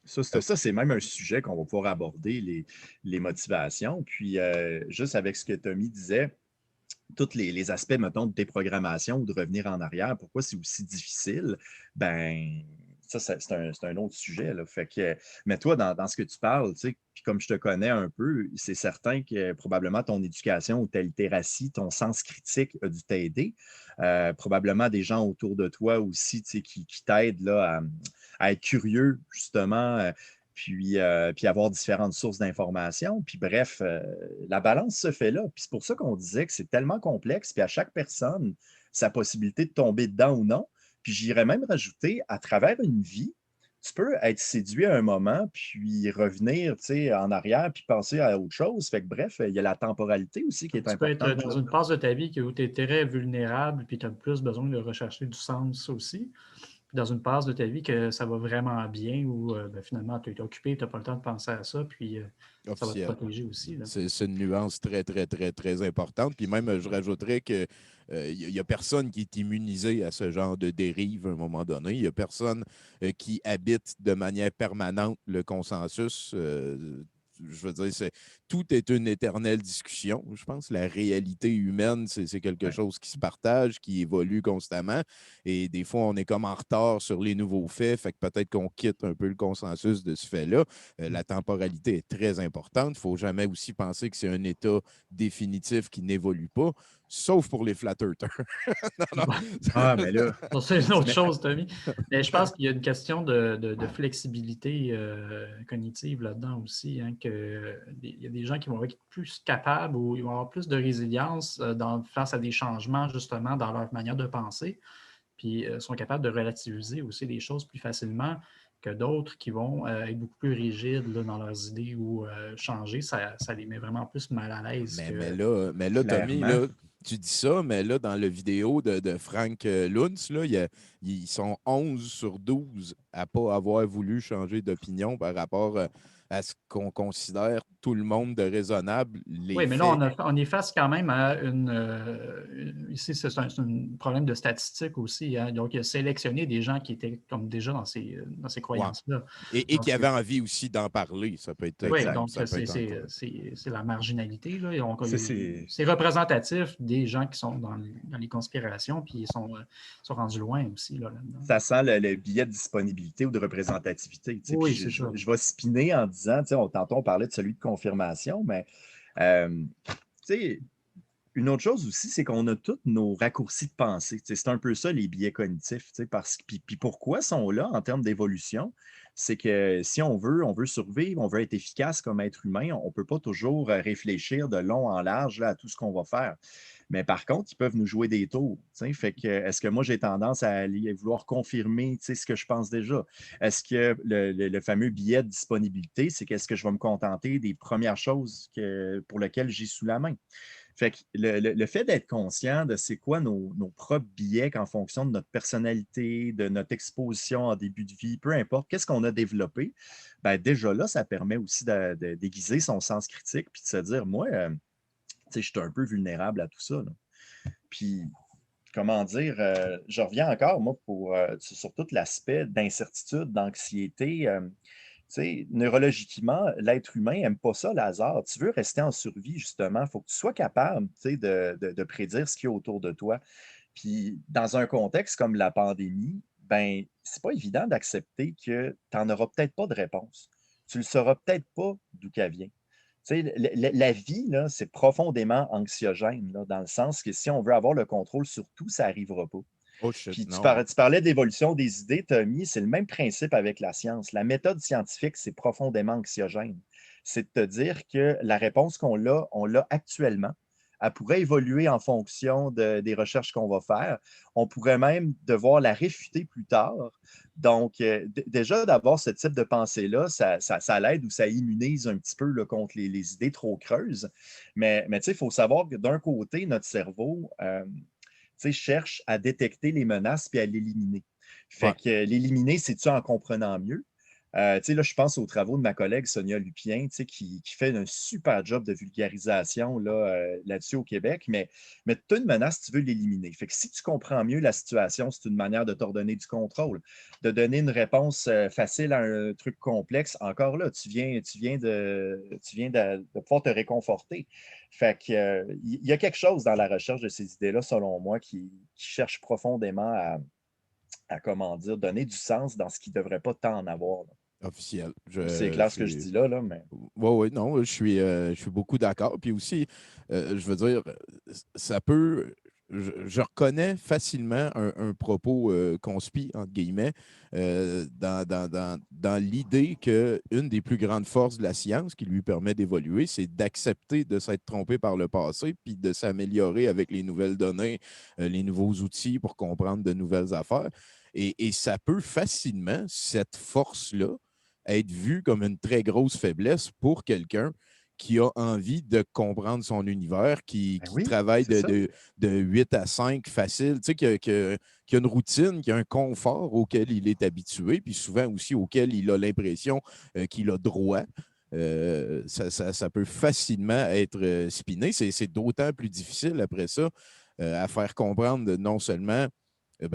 Ça, c'est même un sujet qu'on va pouvoir aborder, les motivations. Puis, juste avec ce que Tommy disait, tous les aspects, mettons, de déprogrammation ou de revenir en arrière, pourquoi c'est aussi difficile? Ben, ça, c'est un autre sujet. Là. Fait que, mais toi, dans ce que tu parles, tu sais, puis comme je te connais un peu, c'est certain que probablement ton éducation ou ta littératie, ton sens critique a dû t'aider. Probablement des gens autour de toi aussi, tu sais, qui t'aident là, à être curieux, justement. Puis avoir différentes sources d'informations. Puis bref, la balance se fait là. Puis c'est pour ça qu'on disait que c'est tellement complexe. Puis à chaque personne, sa possibilité de tomber dedans ou non. Puis j'irais même rajouter, à travers une vie, tu peux être séduit à un moment, puis revenir en arrière, puis penser à autre chose. Fait que bref, il y a la temporalité aussi qui est importante. Tu peux être dans une phase de ta vie où tu es très vulnérable, puis tu as plus besoin de rechercher du sens aussi. Puis dans une phase de ta vie que ça va vraiment bien, où finalement tu es occupé, tu n'as pas le temps de penser à ça, puis ça va te protéger aussi. C'est une nuance très, très, très, très importante. Puis même, je rajouterais qu'il n'y a personne qui est immunisé à ce genre de dérive à un moment donné. Il n'y a personne qui habite de manière permanente le consensus. Je veux dire, tout est une éternelle discussion. Je pense que la réalité humaine, c'est quelque chose qui se partage, qui évolue constamment. Et des fois, on est comme en retard sur les nouveaux faits, fait que peut-être qu'on quitte un peu le consensus de ce fait-là. La temporalité est très importante. Il ne faut jamais aussi penser que c'est un état définitif qui n'évolue pas. sauf pour les flat earthers. Non. Ah, mais là. C'est une autre chose, Tommy. Mais je pense qu'il y a une question de flexibilité cognitive là-dedans aussi. Hein, il y a des gens qui vont être plus capables ou ils vont avoir plus de résilience face à des changements, justement, dans leur manière de penser. Puis sont capables de relativiser aussi les choses plus facilement que d'autres qui vont être beaucoup plus rigides là, dans leurs idées ou changer, ça les met vraiment plus mal à l'aise. Mais là Tommy, là, tu dis ça, mais là, dans la vidéo de Frank Luntz, là, ils sont 11 sur 12 à ne pas avoir voulu changer d'opinion par rapport à ce qu'on considère tout le monde de raisonnable. Oui, mais là, on est face quand même à ici, c'est un problème de statistique aussi. Hein. Donc, il a sélectionné des gens qui étaient comme déjà dans ces croyances-là. Et qui avaient envie aussi d'en parler. Ça peut être. Oui, donc c'est la marginalité. Là. C'est représentatif des gens qui sont dans les conspirations, puis ils sont rendus loin aussi. Là-dedans. Ça sent le biais de disponibilité ou de représentativité. Oui, c'est ça. Je vais spinner en disant, tantôt on parlait de celui de confirmation, mais une autre chose aussi, c'est qu'on a tous nos raccourcis de pensée. C'est un peu ça, les biais cognitifs. Puis pourquoi ils sont là en termes d'évolution? C'est que si on veut survivre, on veut être efficace comme être humain, on ne peut pas toujours réfléchir de long en large là, à tout ce qu'on va faire. Mais par contre, ils peuvent nous jouer des tours. Fait que, est-ce que moi, j'ai tendance à aller vouloir confirmer ce que je pense déjà? Est-ce que le fameux biais de disponibilité, c'est qu'est-ce que je vais me contenter des premières choses pour lesquelles j'ai sous la main? Fait que le fait d'être conscient de c'est quoi nos propres biais en fonction de notre personnalité, de notre exposition en début de vie, peu importe, qu'est-ce qu'on a développé, bien, déjà là, ça permet aussi de déguiser son sens critique puis de se dire, moi, je suis un peu vulnérable à tout ça. Là. Puis, comment dire, je reviens encore, moi, sur tout l'aspect d'incertitude, d'anxiété. Neurologiquement, l'être humain n'aime pas ça, le hasard. Tu veux rester en survie, justement. Il faut que tu sois capable de prédire ce qu'il y a autour de toi. Puis, dans un contexte comme la pandémie, ben, c'est pas évident d'accepter que tu n'en auras peut-être pas de réponse. Tu ne le sauras peut-être pas d'où qu'elle vient. La vie, là, c'est profondément anxiogène, là, dans le sens que si on veut avoir le contrôle sur tout, ça n'arrivera pas. Oh shit, puis tu parlais d'évolution des idées, Tommy, c'est le même principe avec la science. La méthode scientifique, c'est profondément anxiogène. C'est de te dire que la réponse on l'a actuellement. Elle pourrait évoluer en fonction des recherches qu'on va faire. On pourrait même devoir la réfuter plus tard. Donc, déjà, d'avoir ce type de pensée-là, ça l'aide ou ça immunise un petit peu là, contre les idées trop creuses. Mais tu sais, il faut savoir que d'un côté, notre cerveau cherche à détecter les menaces puis à l'éliminer. Fait que l'éliminer, c'est-tu en comprenant mieux? Là, je pense aux travaux de ma collègue Sonia Lupien, qui fait un super job de vulgarisation là-dessus au Québec, mais tu as une menace, tu veux l'éliminer. Fait que si tu comprends mieux la situation, c'est une manière de t'ordonner du contrôle, de donner une réponse facile à un truc complexe. Encore là, tu viens de pouvoir te réconforter. Fait que il y a quelque chose dans la recherche de ces idées-là, selon moi, qui cherche profondément à comment dire, donner du sens dans ce qui ne devrait pas tant en avoir. Là. Officiel. C'est clair ce que je dis là, mais... Oui, non, je suis beaucoup d'accord. Puis aussi, je veux dire, ça peut... Je reconnais facilement un propos conspi, entre guillemets, dans l'idée qu'une des plus grandes forces de la science qui lui permet d'évoluer, c'est d'accepter de s'être trompé par le passé puis de s'améliorer avec les nouvelles données, les nouveaux outils pour comprendre de nouvelles affaires. Et ça peut facilement, cette force-là, être vue comme une très grosse faiblesse pour quelqu'un qui a envie de comprendre son univers, qui travaille de 8 à 5 facile, qui a une routine, qui a un confort auquel il est habitué, puis souvent aussi auquel il a l'impression qu'il a droit. Ça peut facilement être spiné. C'est d'autant plus difficile après ça à faire comprendre non seulement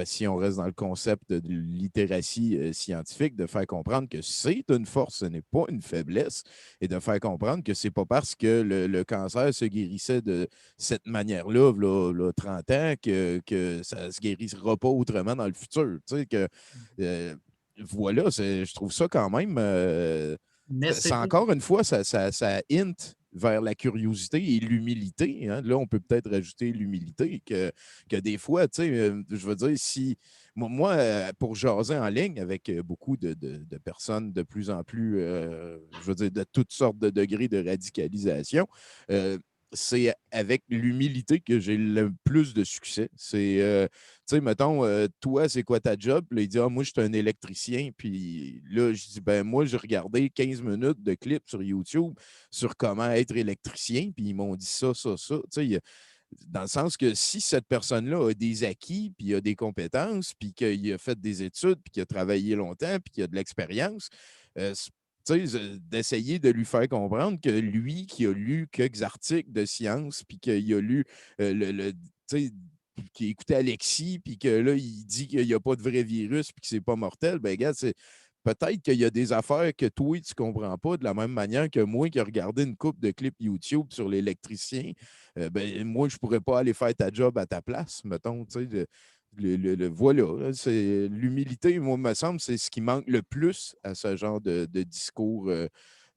si on reste dans le concept de littératie scientifique, de faire comprendre que c'est une force, ce n'est pas une faiblesse, et de faire comprendre que ce n'est pas parce que le cancer se guérissait de cette manière-là, là 30 ans, que ça ne se guérira pas autrement dans le futur. Tu sais, que, voilà, je trouve ça quand même... encore une fois, ça hint vers la curiosité et l'humilité. Hein. Là, on peut peut-être rajouter l'humilité que des fois, tu sais, je veux dire, si moi, pour jaser en ligne avec beaucoup de personnes de plus en plus, je veux dire, de toutes sortes de degrés de radicalisation, c'est avec l'humilité que j'ai le plus de succès. C'est, tu sais, mettons, toi, c'est quoi ta job? Puis là, il dit, ah, moi, je suis un électricien. Puis là, je dis, ben, moi, j'ai regardé 15 minutes de clips sur YouTube sur comment être électricien. Puis ils m'ont dit ça, ça, ça. Tu sais, dans le sens que si cette personne-là a des acquis, puis a des compétences, puis qu'il a fait des études, puis qu'il a travaillé longtemps, puis qu'il a de l'expérience, d'essayer de lui faire comprendre que lui, qui a lu quelques articles de science, puis qu'il a lu qui écoutait Alexis, puis que là, il dit qu'il n'y a pas de vrai virus, puis que c'est pas mortel, ben regarde, peut-être qu'il y a des affaires que toi, tu ne comprends pas de la même manière que moi qui ai regardé une couple de clips YouTube sur l'électricien. Ben, moi, je ne pourrais pas aller faire ta job à ta place, mettons. Voilà, c'est l'humilité, moi, me semble, c'est ce qui manque le plus à ce genre de discours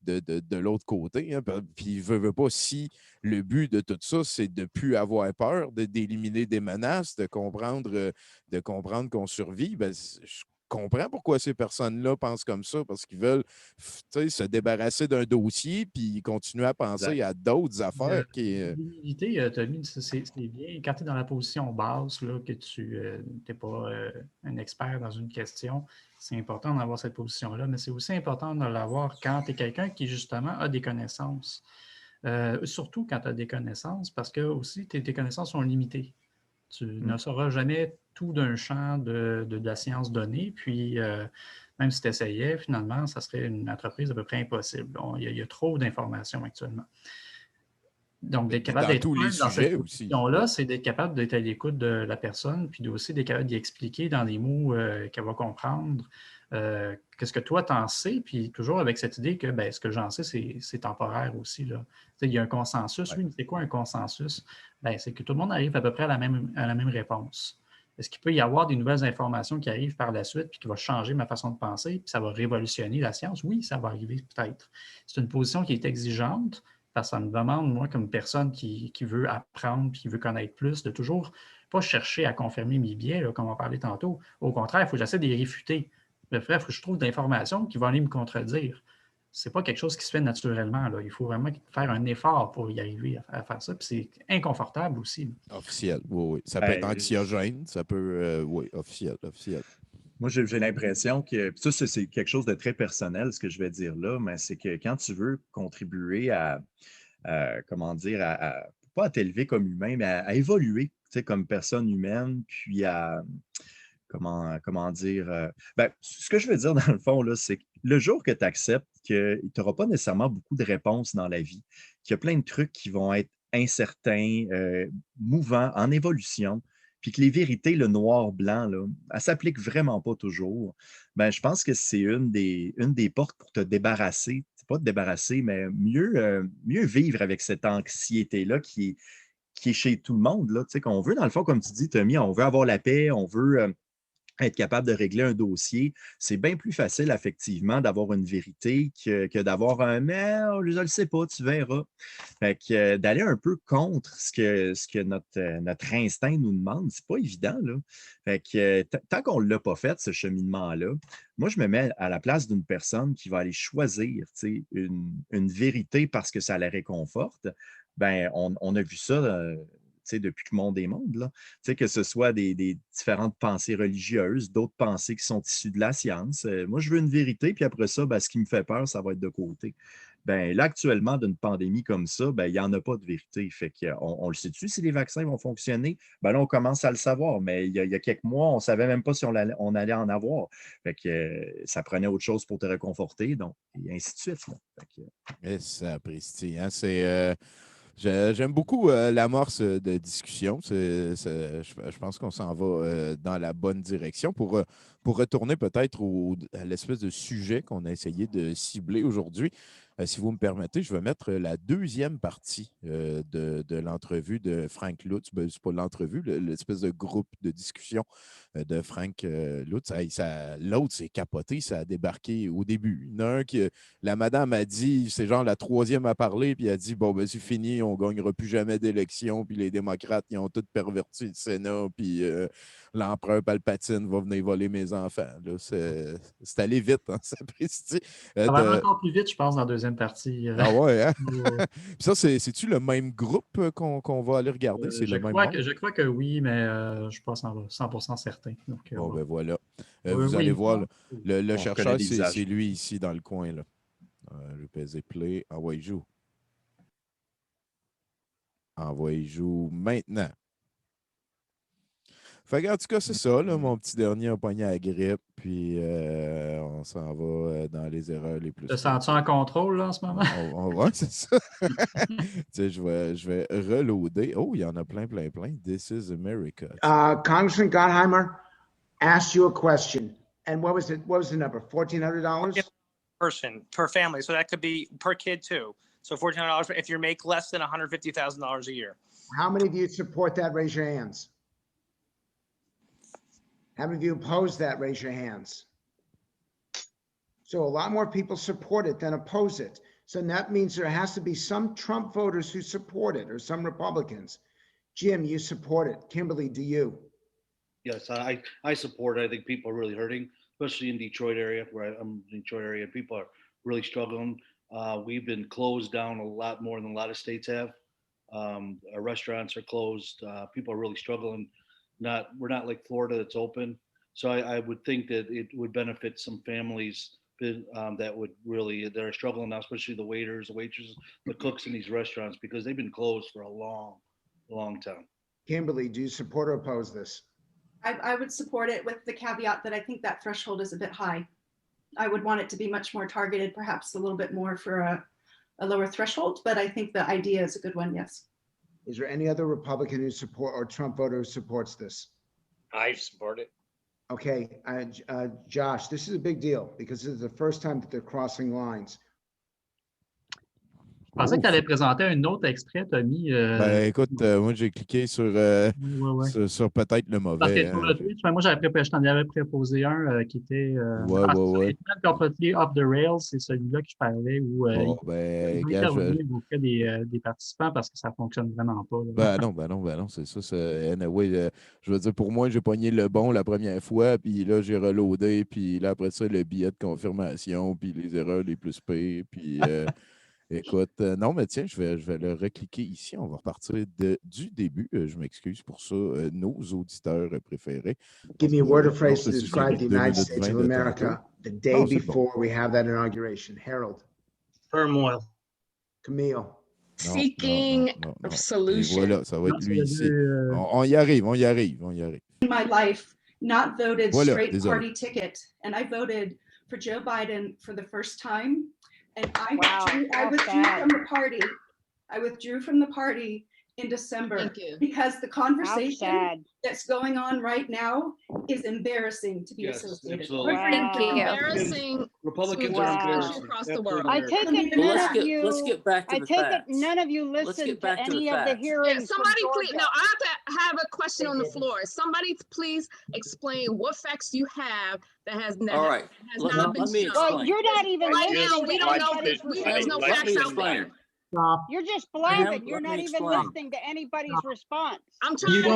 de l'autre côté. Hein. Puis, veut pas, si le but de tout ça, c'est de ne plus avoir peur, d'éliminer des menaces, de comprendre qu'on survit, ben, je comprends pourquoi ces personnes-là pensent comme ça, parce qu'ils veulent se débarrasser d'un dossier puis continuer à penser à d'autres affaires. L'humilité, Tommy, c'est bien quand tu es dans la position basse, là, que tu n'es pas un expert dans une question. C'est important d'avoir cette position-là, mais c'est aussi important de l'avoir quand tu es quelqu'un qui, justement, a des connaissances. Surtout quand tu as des connaissances, parce que aussi tes connaissances sont limitées. Tu ne sauras jamais tout d'un champ de la science donnée, puis même si tu essayais, finalement, ça serait une entreprise à peu près impossible. Il y a trop d'informations actuellement. Donc, d'être capable d'être tous les sujets aussi. Là, c'est d'être capable d'être à l'écoute de la personne, puis aussi d'être capable d'y expliquer dans des mots qu'elle va comprendre. Qu'est-ce que toi, t'en sais? Puis toujours avec cette idée que ce que j'en sais, c'est temporaire aussi. Là. Il y a un consensus. Oui, mais c'est quoi un consensus? C'est que tout le monde arrive à peu près à la même réponse. Est-ce qu'il peut y avoir des nouvelles informations qui arrivent par la suite puis qui vont changer ma façon de penser, puis ça va révolutionner la science? Oui, ça va arriver peut-être. C'est une position qui est exigeante parce que ça me demande, moi, comme personne qui veut apprendre puis qui veut connaître plus, de toujours pas chercher à confirmer mes biais, là, comme on parlait tantôt. Au contraire, il faut que j'essaie de les réfuter. Il faut que je trouve d'informations qui vont aller me contredire. Ce n'est pas quelque chose qui se fait naturellement. Là. Il faut vraiment faire un effort pour y arriver à faire ça. Puis c'est inconfortable aussi. Officiel, oui. Ça peut être anxiogène, ça peut... oui, officiel. Moi, j'ai l'impression que ça, c'est quelque chose de très personnel, ce que je vais dire là, mais c'est que quand tu veux contribuer comment dire, pas à t'élever comme humain, mais à évoluer comme personne humaine, puis à... Comment dire, ce que je veux dire dans le fond, là, c'est que le jour que tu acceptes que tu n'auras pas nécessairement beaucoup de réponses dans la vie, qu'il y a plein de trucs qui vont être incertains, mouvants, en évolution, puis que les vérités, le noir-blanc, là, elles ne s'appliquent vraiment pas toujours, je pense que c'est une des portes pour te débarrasser, pas te débarrasser, mais mieux vivre avec cette anxiété-là qui est chez tout le monde, là, qu'on veut, dans le fond, comme tu dis, Tommy, on veut avoir la paix, on veut être capable de régler un dossier. C'est bien plus facile, effectivement, d'avoir une vérité que d'avoir un « mais je ne le sais pas, tu verras ». Fait que d'aller un peu contre ce que notre instinct nous demande, c'est pas évident, là. Fait que tant qu'on ne l'a pas fait, ce cheminement-là, moi, je me mets à la place d'une personne qui va aller choisir une vérité parce que ça la réconforte. On a vu ça depuis que le monde est monde, là. Que ce soit des différentes pensées religieuses, d'autres pensées qui sont issues de la science. Moi, je veux une vérité, puis après ça, ce qui me fait peur, ça va être de côté. Là, actuellement, d'une pandémie comme ça, il n'y en a pas de vérité. Fait qu'on le sait-tu si les vaccins vont fonctionner? Là, on commence à le savoir, mais il y a quelques mois, on ne savait même pas si on allait en avoir. Fait que ça prenait autre chose pour te réconforter, donc, et ainsi de suite. Et ça apprécie, hein? J'aime beaucoup l'amorce de discussion. Je pense qu'on s'en va dans la bonne direction. Pour retourner peut-être à l'espèce de sujet qu'on a essayé de cibler aujourd'hui, si vous me permettez, je vais mettre la deuxième partie de l'entrevue de Frank Lutz. Ben, c'est pas l'entrevue, l'espèce de groupe de discussion de Frank Lutz. Hey, l'autre s'est capoté, ça a débarqué au début. Il y en a un qui, la madame a dit, c'est genre la troisième à parler, puis elle a dit, bon, ben c'est fini, on ne gagnera plus jamais d'élection, puis les démocrates, ils ont tous perverti le Sénat, puis l'empereur Palpatine va venir voler mes enfants. Là, c'est allé vite, hein, ça précise. Ça va aller encore plus vite, je pense, dans la deuxième partie. Ah ouais, hein? Puis ça, c'est-tu le même groupe qu'on va aller regarder? C'est le même monde? Je crois que oui, mais je ne suis pas 100% certain. Donc, bon, ben voilà. Vous allez voir, le chercheur, c'est lui ici dans le coin. Là. Je vais peser play. Envoyez joue. Envoyez joue maintenant. Fait que, en tout cas, c'est ça, là, mon petit dernier a pogné à la grippe, puis on s'en va dans les erreurs les plus. Te sens-tu en contrôle là, en ce moment? Ouais, c'est ça. Je vais reloader. Oh, il y en a plein. This is America. Congressman Gottheimer asked you a question. And what was the number? $1,400? Person per family. So that could be per kid too. So $1,400 if you make less than $150,000 a year. How many of you support that? Raise your hands. How many of you oppose that? Raise your hands. So a lot more people support it than oppose it. So that means there has to be some Trump voters who support it or some Republicans. Jim, you support it. Kimberly, do you? Yes, I support it. I think people are really hurting, especially in Detroit area, where I'm in Detroit area. People are really struggling. We've been closed down a lot more than a lot of states have. Our restaurants are closed. People are really struggling. We're not like Florida that's open. So I would think that it would benefit some families that are struggling now, especially the waiters, the waitresses, the cooks in these restaurants, because they've been closed for a long time. Kimberly, do you support or oppose this? I would support it with the caveat that I think that threshold is a bit high. I would want it to be much more targeted, perhaps a little bit more for a lower threshold, but I think the idea is a good one, yes. Is there any other Republican who support or Trump voter who supports this? I support it. Okay, Josh, this is a big deal because this is the first time that they're crossing lines. Je pensais que tu allais présenter un autre extrait, Tommy. Ben, écoute, moi, j'ai cliqué sur peut-être le mauvais. Parce que sur le Twitch, moi, je t'en avais préposé un qui était Completely Off the Rails. C'est celui-là que je parlais où il auprès des participants parce que ça ne fonctionne vraiment pas. Ben non, c'est ça. Anyway, je veux dire, pour moi, j'ai pogné le bon la première fois, puis là, j'ai reloadé, puis là, après ça, le billet de confirmation, puis les erreurs les plus pires, puis... Écoute, non, mais tiens, je vais le recliquer ici. On va repartir du début. Je m'excuse pour ça, nos auditeurs préférés. Give me a word or phrase to describe the United States of America the day before we have that inauguration. Harold. Turmoil. Camille. Seeking a solution. Voilà, ça va être lui ici. On y arrive. In my life, not voted straight party ticket, and I voted for Joe Biden for the first time. And I withdrew from the party. I withdrew from the party in December because the conversation that's going on right now is embarrassing to be associated with. Embarrassing. Republicans are embarrassing across the world. I take it let's get back to the facts. None of you listened to any of the hearings. Yeah, somebody please, no, I have to have a question on the floor. Somebody please explain what facts you have that has not been shown. Well, you're not even right listening. now, we don't know. There's no facts out there. Stop. You're just blabbing. You're not even listening to anybody's response. I'm trying to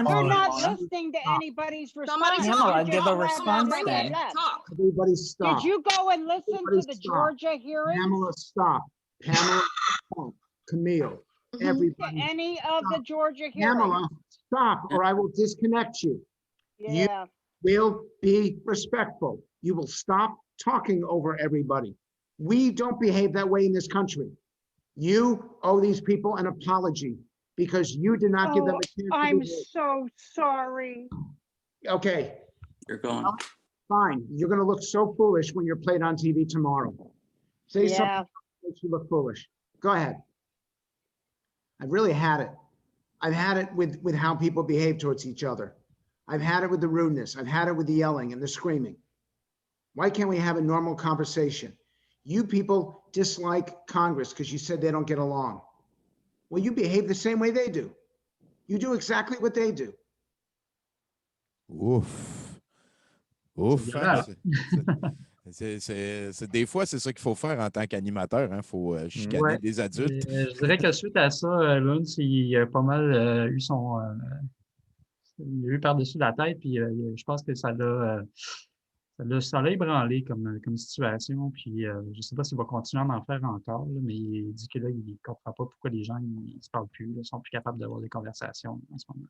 You're not listening to anybody's response. Somebody give a response then. Everybody stop. Did you go and listen to the Georgia hearing? Pamela, stop. Pamela, stop. Camille, everybody. To any of the Georgia hearings? Pamela, stop, or I will disconnect you. Yeah. You will be respectful. You will stop talking over everybody. We don't behave that way in this country. You owe these people an apology because you did not give them a chance. I'm so sorry. Okay. You're gone. Fine. You're going to look so foolish when you're played on TV tomorrow. Say something that makes you look foolish. Go ahead. I've really had it. I've had it with how people behave towards each other. I've had it with the rudeness. I've had it with the yelling and the screaming. Why can't we have a normal conversation? You people dislike Congress because you said they don't get along. Well, you behave the same way they do. You do exactly what they do. Ouf. Ouf. Hein? Des fois, c'est ça qu'il faut faire en tant qu'animateur. Il faut chicaner des adultes. Je dirais que suite à ça, Luntz, il a pas mal eu son... il a eu par-dessus la tête, puis je pense que ça l'a ébranlé comme situation. Puis je ne sais pas s'il va continuer à en faire encore, là, mais il dit que là, il ne comprend pas pourquoi les gens ne se parlent plus, ne sont plus capables d'avoir des conversations en ce moment.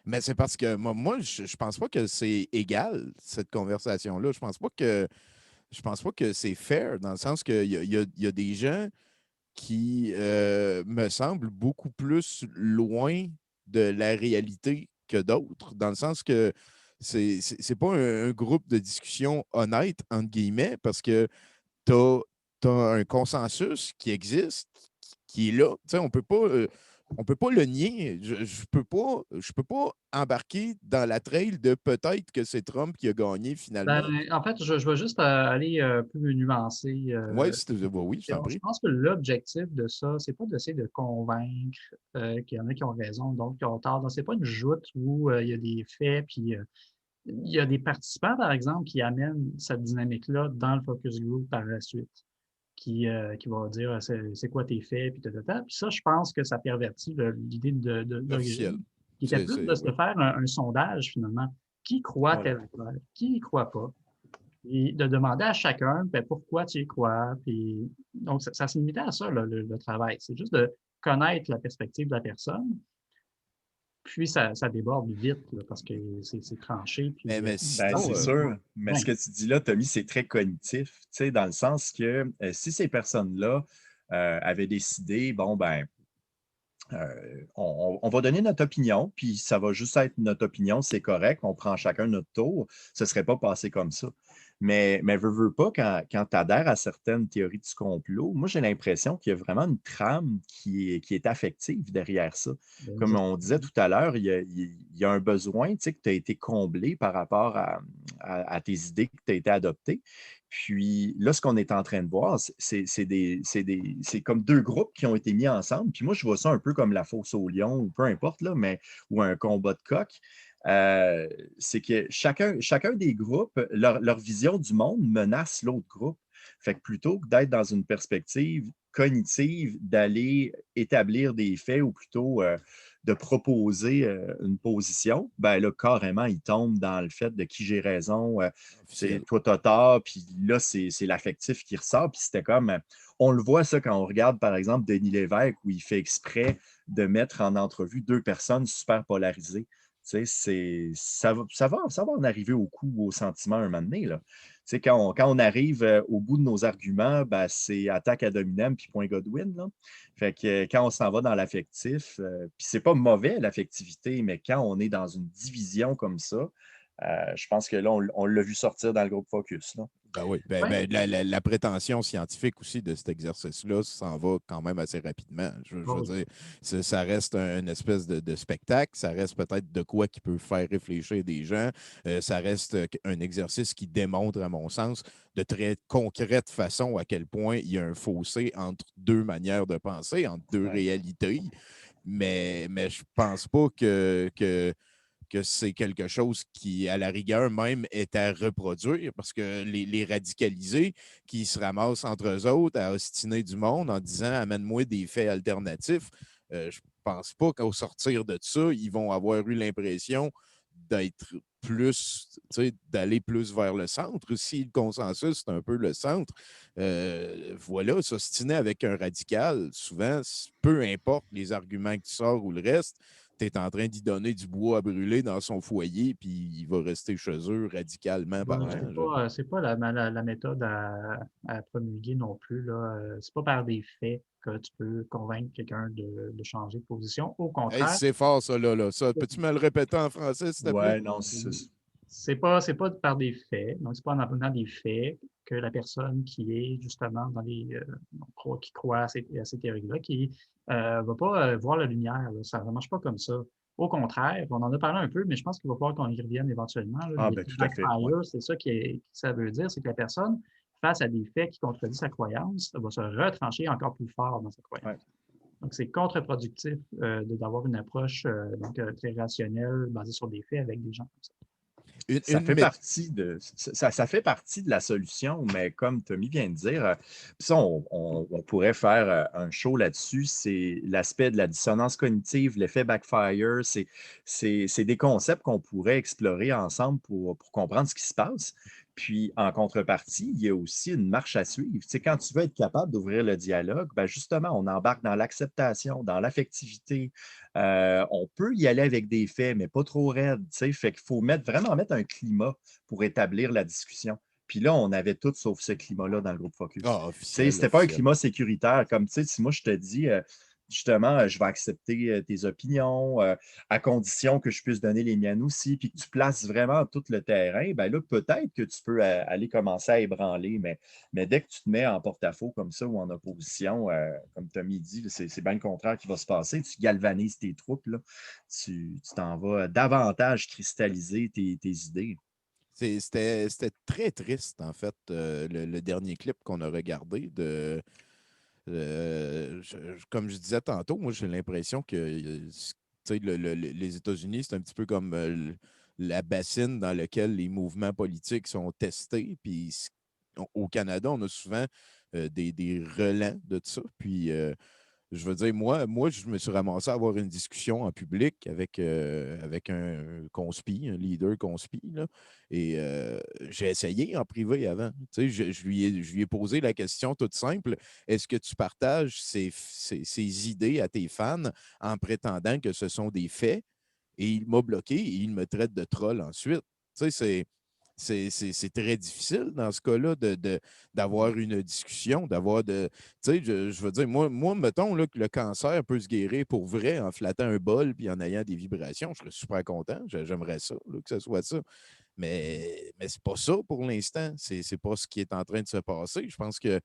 Mais c'est parce que moi je pense pas que c'est égal, cette conversation-là. Je pense pas que c'est fair, dans le sens qu'il y a des gens qui me semblent beaucoup plus loin de la réalité que d'autres, dans le sens que c'est pas un groupe de discussion honnête, entre guillemets, parce que tu as un consensus qui existe, qui est là. Tu sais, on peut pas le nier. Je peux pas embarquer dans la trail de peut-être que c'est Trump qui a gagné finalement. En fait, je vais juste aller plus nuancer. Oui, je t'en prie. Je pense que l'objectif de ça, c'est pas d'essayer de convaincre qu'il y en a qui ont raison, d'autres qui ont tort. C'est pas une joute où il y a des faits, puis il y a des participants, par exemple, qui amènent cette dynamique-là dans le focus group par la suite. Qui va dire c'est quoi tes faits, puis Puis ça, je pense que ça pervertit l'idée d'origine. Qui était plus de se faire un sondage, finalement. Qui croit telle affaire? Qui y croit pas? Et de demander à chacun pourquoi tu y crois. Puis, donc, ça se limitait à ça, le travail. C'est juste de connaître la perspective de la personne. Puis, ça déborde vite là, parce que c'est tranché. Puis, c'est sûr. Mais ce que tu dis là, Tommy, c'est très cognitif, dans le sens que si ces personnes-là avaient décidé, on va donner notre opinion, puis ça va juste être notre opinion, c'est correct, on prend chacun notre tour, ce ne serait pas passé comme ça. Mais veux pas, quand tu adhères à certaines théories du complot, moi, j'ai l'impression qu'il y a vraiment une trame qui est affective derrière ça. Comme on disait tout à l'heure, il y a un besoin que tu as été comblé par rapport à tes idées que tu as été adoptées. Puis là, ce qu'on est en train de voir, c'est comme deux groupes qui ont été mis ensemble. Puis moi, je vois ça un peu comme la fosse au lion, ou peu importe, là, ou un combat de coq. C'est que chacun des groupes, leur vision du monde menace l'autre groupe. Fait que plutôt que d'être dans une perspective cognitive, d'aller établir des faits ou plutôt de proposer une position, ben là, carrément, ils tombent dans le fait de qui j'ai raison, c'est toi, t'as tort, puis là, c'est l'affectif qui ressort. Puis c'était comme, on le voit ça quand on regarde, par exemple, Denis Lévesque, où il fait exprès de mettre en entrevue deux personnes super polarisées. Ça va en arriver au coup ou au sentiment un moment donné. Là. Quand on arrive au bout de nos arguments, ben, c'est attaque ad hominem puis point Godwin. Là. Fait que quand on s'en va dans l'affectif, puis c'est pas mauvais l'affectivité, mais quand on est dans une division comme ça, je pense que là, on l'a vu sortir dans le groupe Focus. Là. Ben oui. La prétention scientifique aussi de cet exercice-là s'en va quand même assez rapidement. Je veux dire, ça reste une espèce de spectacle, ça reste peut-être de quoi qui peut faire réfléchir des gens, ça reste un exercice qui démontre, à mon sens, de très concrète façon à quel point il y a un fossé entre deux manières de penser, entre deux réalités. Mais je pense pas que c'est quelque chose qui, à la rigueur même, est à reproduire parce que les radicalisés qui se ramassent entre eux autres à ostiner du monde en disant « amène-moi des faits alternatifs », je pense pas qu'au sortir de ça, ils vont avoir eu l'impression d'être plus, d'aller plus vers le centre. Si le consensus, c'est un peu le centre, voilà, s'ostiner avec un radical, souvent, peu importe les arguments que tu sors ou le reste, tu es en train d'y donner du bois à brûler dans son foyer, puis il va rester chez eux radicalement parlant. C'est pas la méthode à promulguer non plus. C'est pas par des faits que tu peux convaincre quelqu'un de changer de position. Au contraire. Hey, c'est fort, ça, là. Ça, peux-tu me le répéter en français, s'il te plaît? Oui, non, c'est pas par des faits. Donc, c'est pas en apprenant des faits que la personne qui est justement dans qui croit à ces théories-là, qui va pas voir la lumière. Là. Ça ne marche pas comme ça. Au contraire, on en a parlé un peu, mais je pense qu'il va falloir qu'on y revienne éventuellement. Là. Tout à fait. C'est ça ça veut dire, c'est que la personne face à des faits qui contredisent sa croyance, va se retrancher encore plus fort dans sa croyance. Donc, c'est contre-productif d'avoir une approche très rationnelle, basée sur des faits avec des gens comme ça. Ça fait partie de la solution, mais comme Tommy vient de dire, ça, on pourrait faire un show là-dessus, c'est l'aspect de la dissonance cognitive, l'effet backfire, c'est des concepts qu'on pourrait explorer ensemble pour comprendre ce qui se passe. Puis, en contrepartie, il y a aussi une marche à suivre. Tu sais, quand tu veux être capable d'ouvrir le dialogue, ben justement, on embarque dans l'acceptation, dans l'affectivité. On peut y aller avec des faits, mais pas trop raide. Tu sais, fait qu'il faut vraiment mettre un climat pour établir la discussion. Puis là, on avait tout sauf ce climat-là dans le groupe Focus. Tu sais, c'était pas un climat sécuritaire. Comme, tu sais, si moi, je te dis... justement, je vais accepter tes opinions à condition que je puisse donner les miennes aussi, puis que tu places vraiment tout le terrain, bien là, peut-être que tu peux aller commencer à ébranler, mais dès que tu te mets en porte-à-faux comme ça ou en opposition, comme Tommy dit, c'est bien le contraire qui va se passer. Tu galvanises tes troupes, là. Tu t'en vas davantage cristalliser tes idées. C'était très triste, en fait, le dernier clip qu'on a regardé de... comme je disais tantôt, moi, j'ai l'impression que les États-Unis, c'est un petit peu comme la bassine dans laquelle les mouvements politiques sont testés. Puis au Canada, on a souvent des relents de ça. Puis je veux dire, moi, je me suis ramassé à avoir une discussion en public avec un conspi, un leader conspi, là, et j'ai essayé en privé avant. Tu sais, je lui ai posé la question toute simple, est-ce que tu partages ces idées à tes fans en prétendant que ce sont des faits? Et il m'a bloqué et il me traite de troll ensuite. Tu sais, c'est très difficile dans ce cas-là d'avoir une discussion, d'avoir de. Tu sais, je veux dire, moi mettons là, que le cancer peut se guérir pour vrai en flattant un bol puis en ayant des vibrations. Je serais super content. J'aimerais ça, là, que ce soit ça. Mais c'est pas ça pour l'instant. C'est pas ce qui est en train de se passer. Je pense que.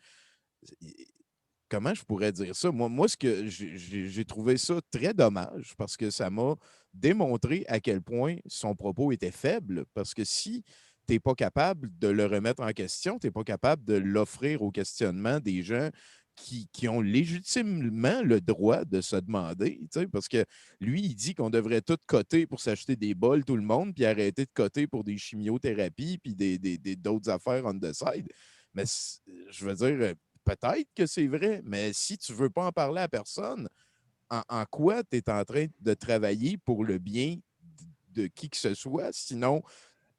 Comment je pourrais dire ça? Moi ce que j'ai trouvé ça très dommage parce que ça m'a démontré à quel point son propos était faible. Parce que si tu n'es pas capable de le remettre en question, tu n'es pas capable de l'offrir au questionnement des gens qui ont légitimement le droit de se demander, parce que lui, il dit qu'on devrait tout coter pour s'acheter des bols, tout le monde, puis arrêter de coter pour des chimiothérapies, puis d'autres affaires on the side. Mais je veux dire, peut-être que c'est vrai, mais si tu ne veux pas en parler à personne, en quoi tu es en train de travailler pour le bien de qui que ce soit, sinon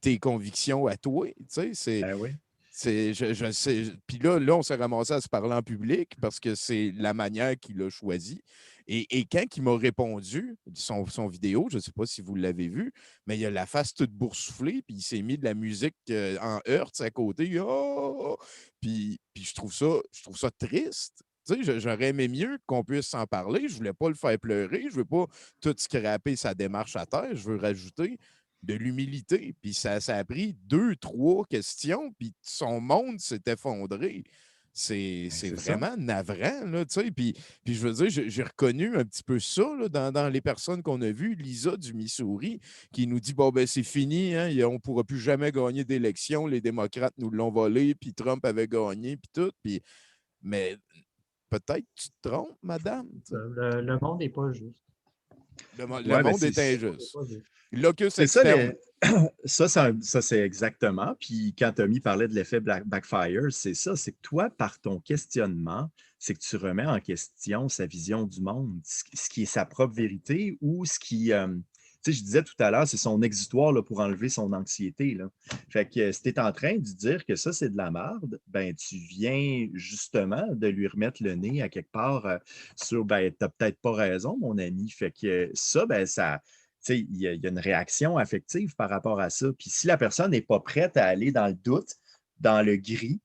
tes convictions à toi, tu sais, c'est... Ben oui. Je sais. Puis là, on s'est ramassé à se parler en public parce que c'est la manière qu'il a choisi. Et quand il m'a répondu, son vidéo, je ne sais pas si vous l'avez vu, mais il a la face toute boursouflée, puis il s'est mis de la musique en hertz à côté. Oh! Puis je trouve ça triste. Tu sais, j'aurais aimé mieux qu'on puisse s'en parler. Je ne voulais pas le faire pleurer. Je ne veux pas tout scraper sa démarche à terre. Je veux rajouter de l'humilité. Puis ça a pris 2, 3 questions, puis son monde s'est effondré. C'est vraiment navrant, là, tu sais. Puis je veux dire, j'ai reconnu un petit peu ça là, dans les personnes qu'on a vues. Lisa du Missouri, qui nous dit, bon, ben c'est fini, hein, on ne pourra plus jamais gagner d'élection. Les démocrates nous l'ont volé, puis Trump avait gagné, puis tout. Mais peut-être tu te trompes, madame. Le monde n'est pas juste. Le monde est injuste. Locus c'est externe. Ça, c'est exactement. Puis quand Tommy parlait de l'effet backfire, c'est ça, c'est que toi, par ton questionnement, c'est que tu remets en question sa vision du monde, ce qui est sa propre vérité ou ce qui... tu sais, je disais tout à l'heure, c'est son exutoire là, pour enlever son anxiété. Là. Fait que si tu es en train de dire que ça, c'est de la merde, ben tu viens justement de lui remettre le nez à quelque part sur ben, tu n'as peut-être pas raison, mon ami. Fait que ça, ben ça. Il y a une réaction affective par rapport à ça. Puis si la personne n'est pas prête à aller dans le doute, dans le gris,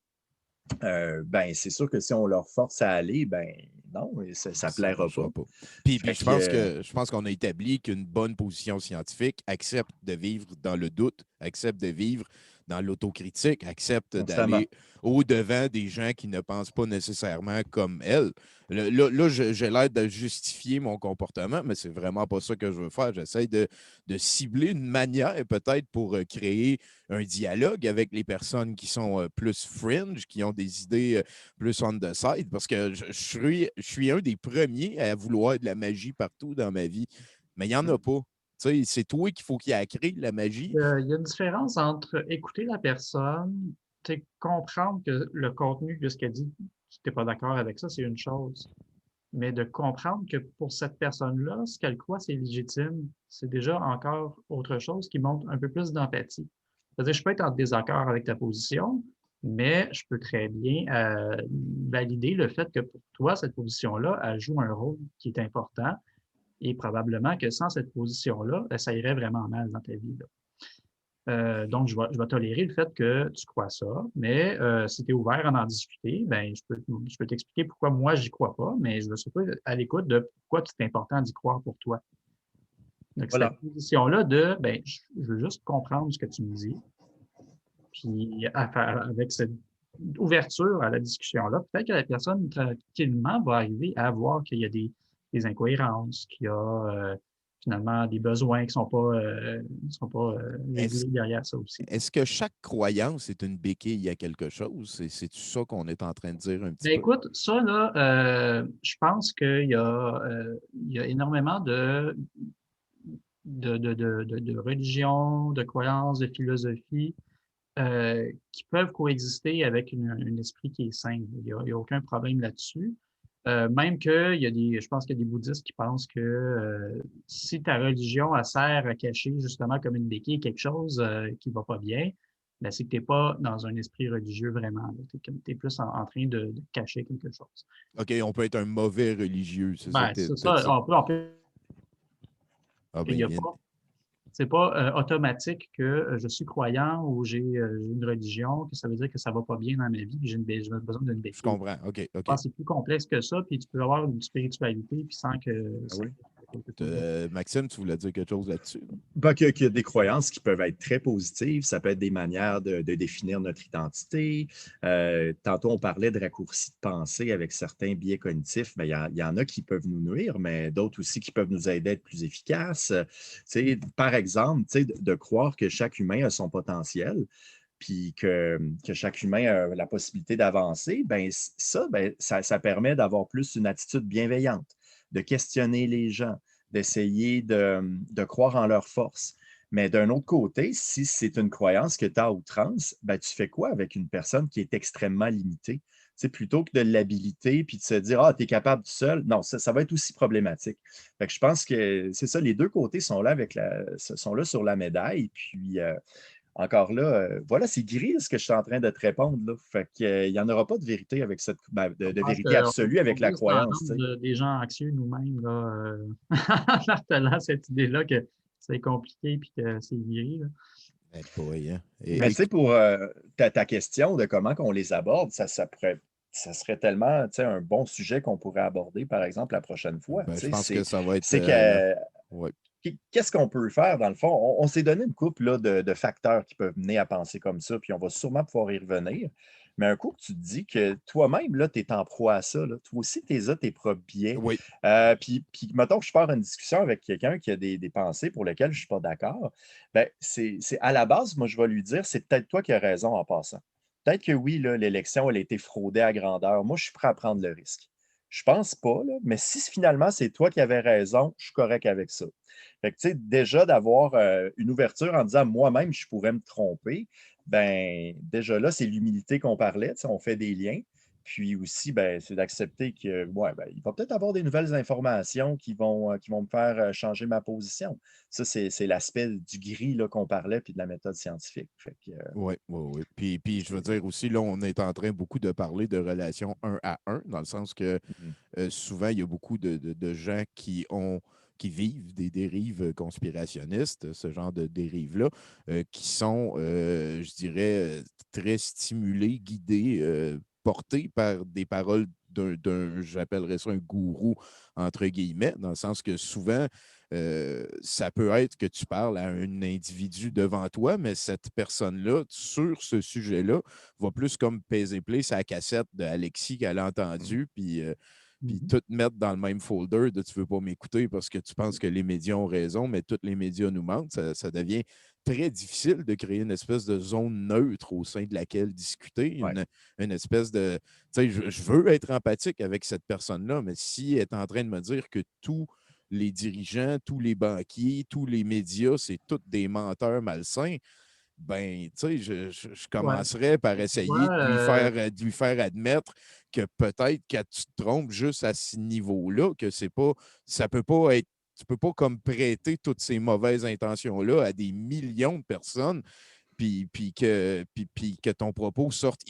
ben c'est sûr que si on leur force à aller, ben non, ça ne plaira pas. Puis je pense qu'on a établi qu'une bonne position scientifique accepte de vivre dans le doute, accepte de vivre dans l'autocritique, accepte Constamment. d'aller au-devant des gens qui ne pensent pas nécessairement comme elle. Là, j'ai l'air de justifier mon comportement, mais c'est vraiment pas ça que je veux faire. J'essaie de cibler une manière peut-être pour créer un dialogue avec les personnes qui sont plus fringe, qui ont des idées plus on the side, parce que je suis un des premiers à vouloir de la magie partout dans ma vie, mais il n'y en a pas. Tu sais, c'est toi qu'il faut qu'il a créé la magie. Il y a une différence entre écouter la personne, comprendre que le contenu de ce qu'elle dit, si tu n'es pas d'accord avec ça, c'est une chose. Mais de comprendre que pour cette personne-là, ce qu'elle croit, c'est légitime, c'est déjà encore autre chose qui montre un peu plus d'empathie. C'est-à-dire, je peux être en désaccord avec ta position, mais je peux très bien valider le fait que pour toi, cette position-là, elle joue un rôle qui est important et probablement que sans cette position-là, ça irait vraiment mal dans ta vie, là. Donc, je vais tolérer le fait que tu crois ça, mais si tu es ouvert à en discuter, ben, je peux t'expliquer pourquoi moi, j'y crois pas, mais je veux surtout être à l'écoute de pourquoi c'est important d'y croire pour toi. Donc, Voilà. cette position-là de, ben, je veux juste comprendre ce que tu me dis, puis avec cette ouverture à la discussion-là, peut-être que la personne, tranquillement, va arriver à voir qu'il y a des incohérences, qu'il y a finalement des besoins qui ne sont pas réglés derrière ça aussi. Est-ce que chaque croyance est une béquille à quelque chose? C'est ça qu'on est en train de dire un petit peu? Écoute, ça, là, je pense qu'il y a énormément de religions, de croyances, de philosophies qui peuvent coexister avec un esprit qui est sain. Il n'y a aucun problème là-dessus. Même je pense qu'il y a des bouddhistes qui pensent que si ta religion elle sert à cacher justement comme une béquille quelque chose qui ne va pas bien, ben, c'est que tu n'es pas dans un esprit religieux vraiment. Tu es plus en train de cacher quelque chose. OK, on peut être un mauvais religieux, c'est Ben, ça? c'est ça. On peut. Ah, Il y a pas. C'est pas automatique que je suis croyant ou j'ai une religion, que ça veut dire que ça va pas bien dans ma vie, puis j'ai besoin d'une béquille. Je comprends. OK. Je pense que c'est plus complexe que ça, puis tu peux avoir une spiritualité, puis sans que... Maxime, tu voulais dire quelque chose là-dessus? Ben, qu'il y a des croyances qui peuvent être très positives. Ça peut être des manières de définir notre identité. Tantôt, on parlait de raccourcis de pensée avec certains biais cognitifs. Ben, il y en a qui peuvent nous nuire, mais d'autres aussi qui peuvent nous aider à être plus efficaces. Par exemple, de croire que chaque humain a son potentiel, puis que chaque humain a la possibilité d'avancer, ça permet d'avoir plus une attitude bienveillante, de questionner les gens, d'essayer de croire en leur force. Mais d'un autre côté, si c'est une croyance que tu as à outrance, ben, tu fais quoi avec une personne qui est extrêmement limitée? Plutôt que de l'habiliter puis de se dire « Ah, tu es capable tout seul », non, ça va être aussi problématique. Fait que je pense que c'est ça, les deux côtés sont là, sont là sur la médaille. Puis encore là, voilà, c'est gris ce que je suis en train de te répondre. Là. Fait qu'il n'y en aura pas de vérité avec de vérité absolue avec la croyance. Des gens anxieux nous-mêmes, là, là, cette idée-là que c'est compliqué et que c'est gris. Mais tu sais, pour ta question de comment on les aborde, ça serait tellement un bon sujet qu'on pourrait aborder, par exemple, la prochaine fois. Je pense que ça va être... Qu'est-ce qu'on peut faire, dans le fond? On s'est donné une couple là, de facteurs qui peuvent mener à penser comme ça, puis on va sûrement pouvoir y revenir. Mais un coup que tu te dis que toi-même, tu es en proie à ça, là, toi aussi, tu as tes propres biais. Oui. Puis, mettons que je pars une discussion avec quelqu'un qui a des pensées pour lesquelles je ne suis pas d'accord, ben, c'est à la base, moi, je vais lui dire, c'est peut-être toi qui as raison en passant. Peut-être que oui, l'élection, elle a été fraudée à grandeur. Moi, je suis prêt à prendre le risque. Je pense pas, là, mais si finalement c'est toi qui avais raison, je suis correct avec ça. Fait que, tu sais, déjà d'avoir une ouverture en disant moi-même, je pourrais me tromper, ben déjà là, c'est l'humilité qu'on parlait, on fait des liens. Puis aussi, ben, c'est d'accepter que il va peut-être avoir des nouvelles informations qui vont me faire changer ma position. Ça, c'est l'aspect du gris là, qu'on parlait, puis de la méthode scientifique. Oui. Puis je veux dire aussi, là, on est en train beaucoup de parler de relations 1 à 1, dans le sens que souvent, il y a beaucoup de gens qui vivent des dérives conspirationnistes, ce genre de dérives-là, qui sont, je dirais, très stimulées, guidées, portées par des paroles j'appellerais ça un gourou, entre guillemets, dans le sens que souvent, ça peut être que tu parles à un individu devant toi, mais cette personne-là, sur ce sujet-là, va plus comme peser play sa cassette d'Alexis qu'elle a entendu, puis tout mettre dans le même folder de tu ne veux pas m'écouter parce que tu penses que les médias ont raison, mais tous les médias nous mentent. Ça devient très difficile de créer une espèce de zone neutre au sein de laquelle discuter, une espèce de... Tu sais, je veux être empathique avec cette personne-là, mais si elle est en train de me dire que tous les dirigeants, tous les banquiers, tous les médias, c'est tous des menteurs malsains, ben, tu sais, je commencerais par essayer de lui faire admettre que peut-être que tu te trompes juste à ce niveau-là, que c'est pas, ça peut pas être, tu peux pas comme prêter toutes ces mauvaises intentions-là à des millions de personnes, puis que ton propos sorte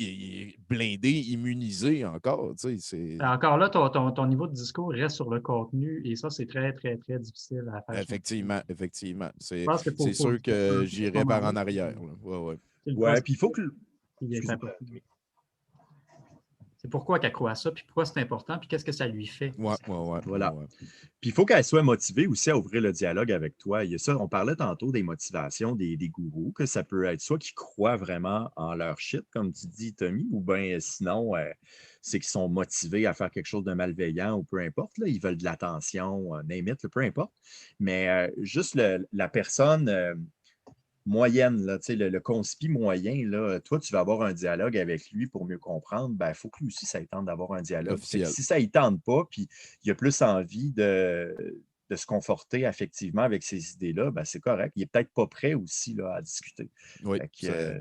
blindé, immunisé encore. Tu sais, encore là, ton niveau de discours reste sur le contenu et ça, c'est très, très, très difficile à faire. Effectivement. C'est sûr que j'irai par en arrière. Ouais, puis il faut que... C'est pourquoi qu'elle croit ça, puis pourquoi c'est important, puis qu'est-ce que ça lui fait. Voilà. Puis il faut qu'elle soit motivée aussi à ouvrir le dialogue avec toi. Il y a ça, on parlait tantôt des motivations des gourous, que ça peut être soit qu'ils croient vraiment en leur shit, comme tu dis, Tommy, ou bien sinon, c'est qu'ils sont motivés à faire quelque chose de malveillant ou peu importe. Là, ils veulent de l'attention, name it, peu importe. Mais juste la personne... moyenne, là, le conspi moyen, là, toi, tu vas avoir un dialogue avec lui pour mieux comprendre, il faut que lui aussi, ça lui tente d'avoir un dialogue. Si ça ne tente pas, puis il a plus envie de se conforter affectivement avec ces idées-là, c'est correct. Il n'est peut-être pas prêt aussi là, à discuter. Oui,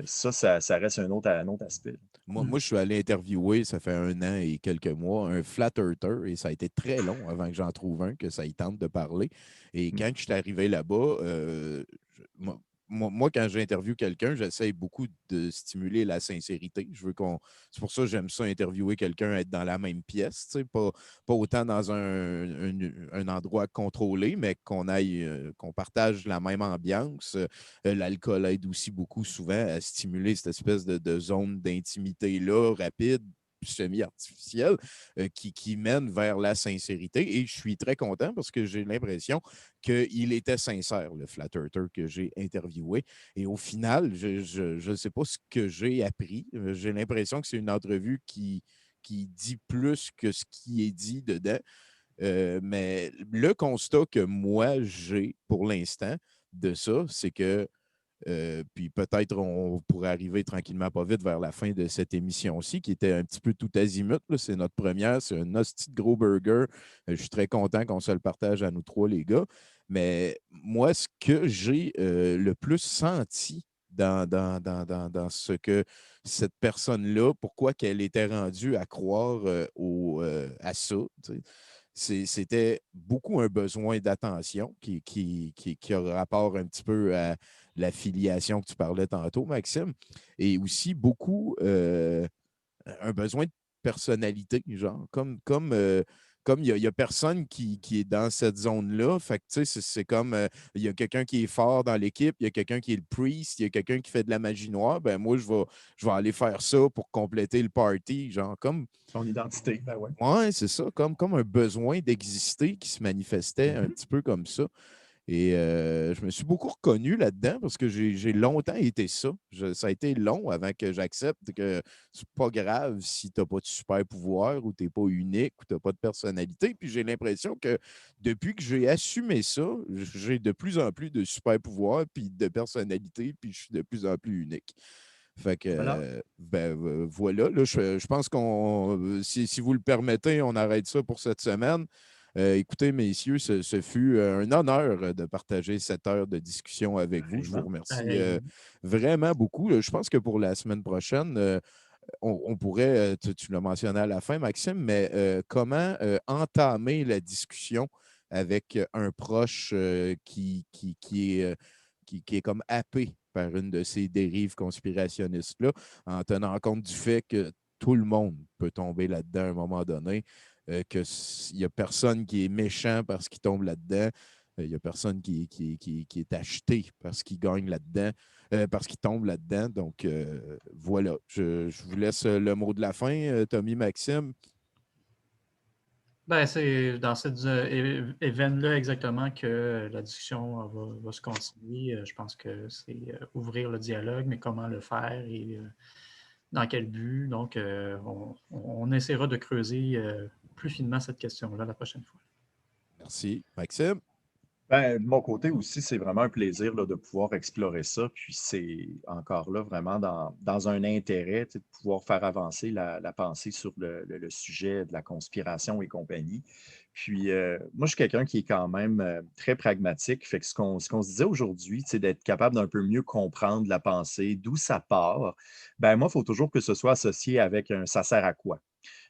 ça reste un autre aspect. Moi, je suis allé interviewer, ça fait 1 an et quelques mois, un flat earther, et ça a été très long avant que j'en trouve un, que ça y tente de parler. Et quand je suis arrivé là-bas, moi, quand j'interviewe quelqu'un, j'essaie beaucoup de stimuler la sincérité. C'est pour ça que j'aime ça interviewer quelqu'un, être dans la même pièce, pas autant dans un endroit contrôlé, mais qu'on partage la même ambiance. L'alcool aide aussi beaucoup souvent à stimuler cette espèce de zone d'intimité-là, rapide, semi-artificielle, qui mène vers la sincérité. Et je suis très content parce que j'ai l'impression qu'il était sincère, le flat earther que j'ai interviewé. Et au final, je ne sais pas ce que j'ai appris. J'ai l'impression que c'est une entrevue qui dit plus que ce qui est dit dedans. Mais le constat que moi, j'ai pour l'instant de ça, c'est que puis peut-être on pourrait arriver tranquillement pas vite vers la fin de cette émission-ci, qui était un petit peu tout azimut. C'est notre première, c'est un hostie de gros burger. Je suis très content qu'on se le partage à nous trois, les gars. Mais moi, ce que j'ai le plus senti dans ce que cette personne-là, pourquoi qu'elle était rendue à croire à ça, c'était beaucoup un besoin d'attention qui a rapport un petit peu à la filiation que tu parlais tantôt, Maxime, et aussi beaucoup un besoin de personnalité, genre, comme il n'y a personne qui est dans cette zone-là. Fait que, tu sais, c'est comme, il y a quelqu'un qui est fort dans l'équipe, il y a quelqu'un qui est le priest, il y a quelqu'un qui fait de la magie noire, ben moi, je vais aller faire ça pour compléter le party, genre, comme... Son identité, ben ouais. Ouais, c'est ça, comme un besoin d'exister qui se manifestait un petit peu comme ça. Et je me suis beaucoup reconnu là-dedans parce que j'ai longtemps été ça. Ça a été long avant que j'accepte que c'est pas grave si tu n'as pas de super pouvoir ou tu n'es pas unique ou tu n'as pas de personnalité. Puis j'ai l'impression que depuis que j'ai assumé ça, j'ai de plus en plus de super pouvoir puis de personnalité, puis je suis de plus en plus unique. Fait que, voilà. Là, je pense si vous le permettez, on arrête ça pour cette semaine. Écoutez, messieurs, ce fut un honneur de partager cette heure de discussion avec vous. Je vous remercie vraiment beaucoup. Je pense que pour la semaine prochaine, on pourrait, tu l'as mentionné à la fin, Maxime, mais comment entamer la discussion avec un proche qui est comme happé par une de ces dérives conspirationnistes-là, en tenant compte du fait que tout le monde peut tomber là-dedans à un moment donné, qu'il n'y a personne qui est méchant parce qu'il tombe là-dedans, il n'y a personne qui est acheté parce qu'il gagne là-dedans, parce qu'il tombe là-dedans. Donc, voilà, je vous laisse le mot de la fin, Tommy, Maxime. Ben, c'est dans cette événement-là exactement que la discussion va se continuer. Je pense que c'est ouvrir le dialogue, mais comment le faire et dans quel but. Donc, on essaiera de creuser plus finement cette question-là la prochaine fois. Merci. Maxime? Ben, de mon côté aussi, c'est vraiment un plaisir là, de pouvoir explorer ça. Puis c'est encore là vraiment dans un intérêt de pouvoir faire avancer la pensée sur le sujet de la conspiration et compagnie. Puis moi, je suis quelqu'un qui est quand même très pragmatique. Fait que ce qu'on se disait aujourd'hui, c'est d'être capable d'un peu mieux comprendre la pensée, d'où ça part. Ben moi, il faut toujours que ce soit associé avec un ça sert à quoi.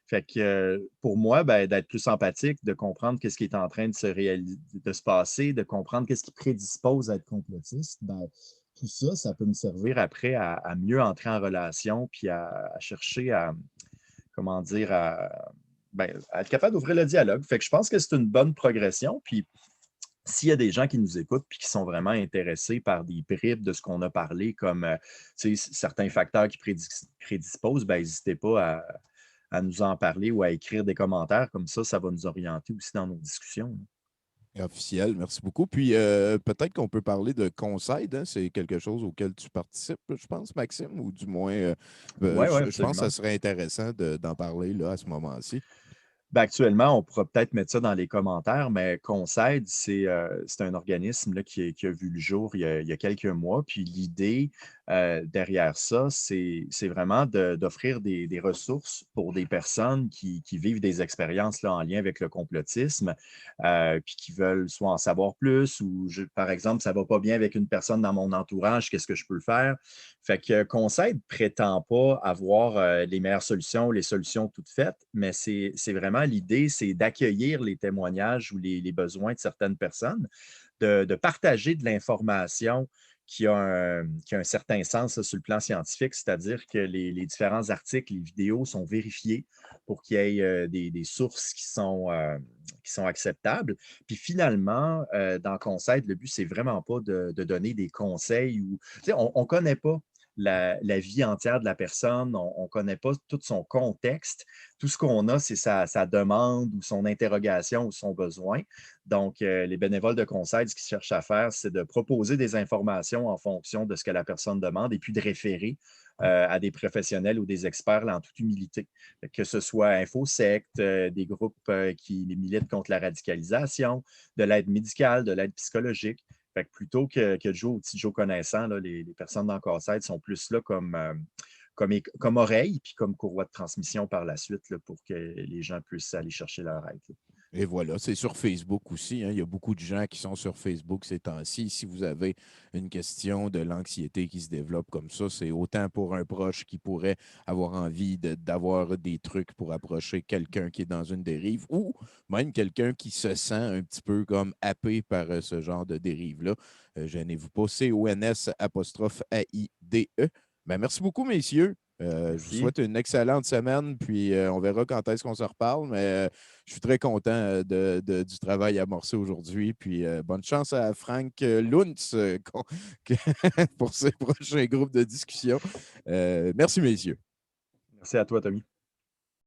Fait que pour moi, ben, d'être plus empathique, de comprendre qu'est-ce qui est en train de se passer, de comprendre qu'est-ce qui prédispose à être complotiste, ben, tout ça, ça peut me servir après à mieux entrer en relation, puis à chercher à, comment dire, à être capable d'ouvrir le dialogue. Fait que je pense que c'est une bonne progression. Puis s'il y a des gens qui nous écoutent et qui sont vraiment intéressés par des bribes de ce qu'on a parlé, comme certains facteurs qui prédisposent, ben, n'hésitez pas à nous en parler ou à écrire des commentaires. Comme ça va nous orienter aussi dans nos discussions. Officiel, merci beaucoup. Puis peut-être qu'on peut parler de CONCEID, hein? C'est quelque chose auquel tu participes, je pense, Maxime, ou du moins, je pense que ça serait intéressant d'en parler là, à ce moment-ci. Ben, actuellement, on pourra peut-être mettre ça dans les commentaires, mais CONCEID, c'est un organisme là, qui a vu le jour il y a quelques mois. Puis l'idée derrière ça, c'est vraiment d'offrir des ressources pour des personnes qui vivent des expériences là, en lien avec le complotisme, puis qui veulent soit en savoir plus ou, par exemple, ça ne va pas bien avec une personne dans mon entourage, qu'est-ce que je peux faire? Fait que CONCEID ne prétend pas avoir les meilleures solutions, les solutions toutes faites, mais c'est vraiment l'idée, c'est d'accueillir les témoignages ou les besoins de certaines personnes, de partager de l'information qui a un certain sens sur le plan scientifique, c'est-à-dire que les différents articles, les vidéos sont vérifiés pour qu'il y ait des sources qui sont acceptables. Puis finalement, dans CONCEID, le but, c'est vraiment pas de donner des conseils ou, on ne connaît pas la vie entière de la personne, on ne connaît pas tout son contexte. Tout ce qu'on a, c'est sa demande ou son interrogation ou son besoin. Donc, les bénévoles de CONCEID, ce qu'ils cherchent à faire, c'est de proposer des informations en fonction de ce que la personne demande et puis de référer à des professionnels ou des experts là, en toute humilité. Que ce soit InfoSect, des groupes qui militent contre la radicalisation, de l'aide médicale, de l'aide psychologique. Fait que plutôt que de jouer au petit Joe connaissant, là, les personnes dans CONCEID sont plus là comme oreille puis comme courroie de transmission par la suite là, pour que les gens puissent aller chercher leur aide. Là. Et voilà, c'est sur Facebook aussi. Hein. Il y a beaucoup de gens qui sont sur Facebook ces temps-ci. Si vous avez une question de l'anxiété qui se développe comme ça, c'est autant pour un proche qui pourrait avoir envie d'avoir des trucs pour approcher quelqu'un qui est dans une dérive ou même quelqu'un qui se sent un petit peu comme happé par ce genre de dérive-là. Gênez-vous pas, CONS'_AIDE. Ben, merci beaucoup, messieurs. Je vous souhaite une excellente semaine, puis on verra quand est-ce qu'on se reparle, mais je suis très content du travail amorcé aujourd'hui. Puis bonne chance à Frank Luntz pour ses prochains groupes de discussion. Merci, messieurs. Merci à toi, Tommy.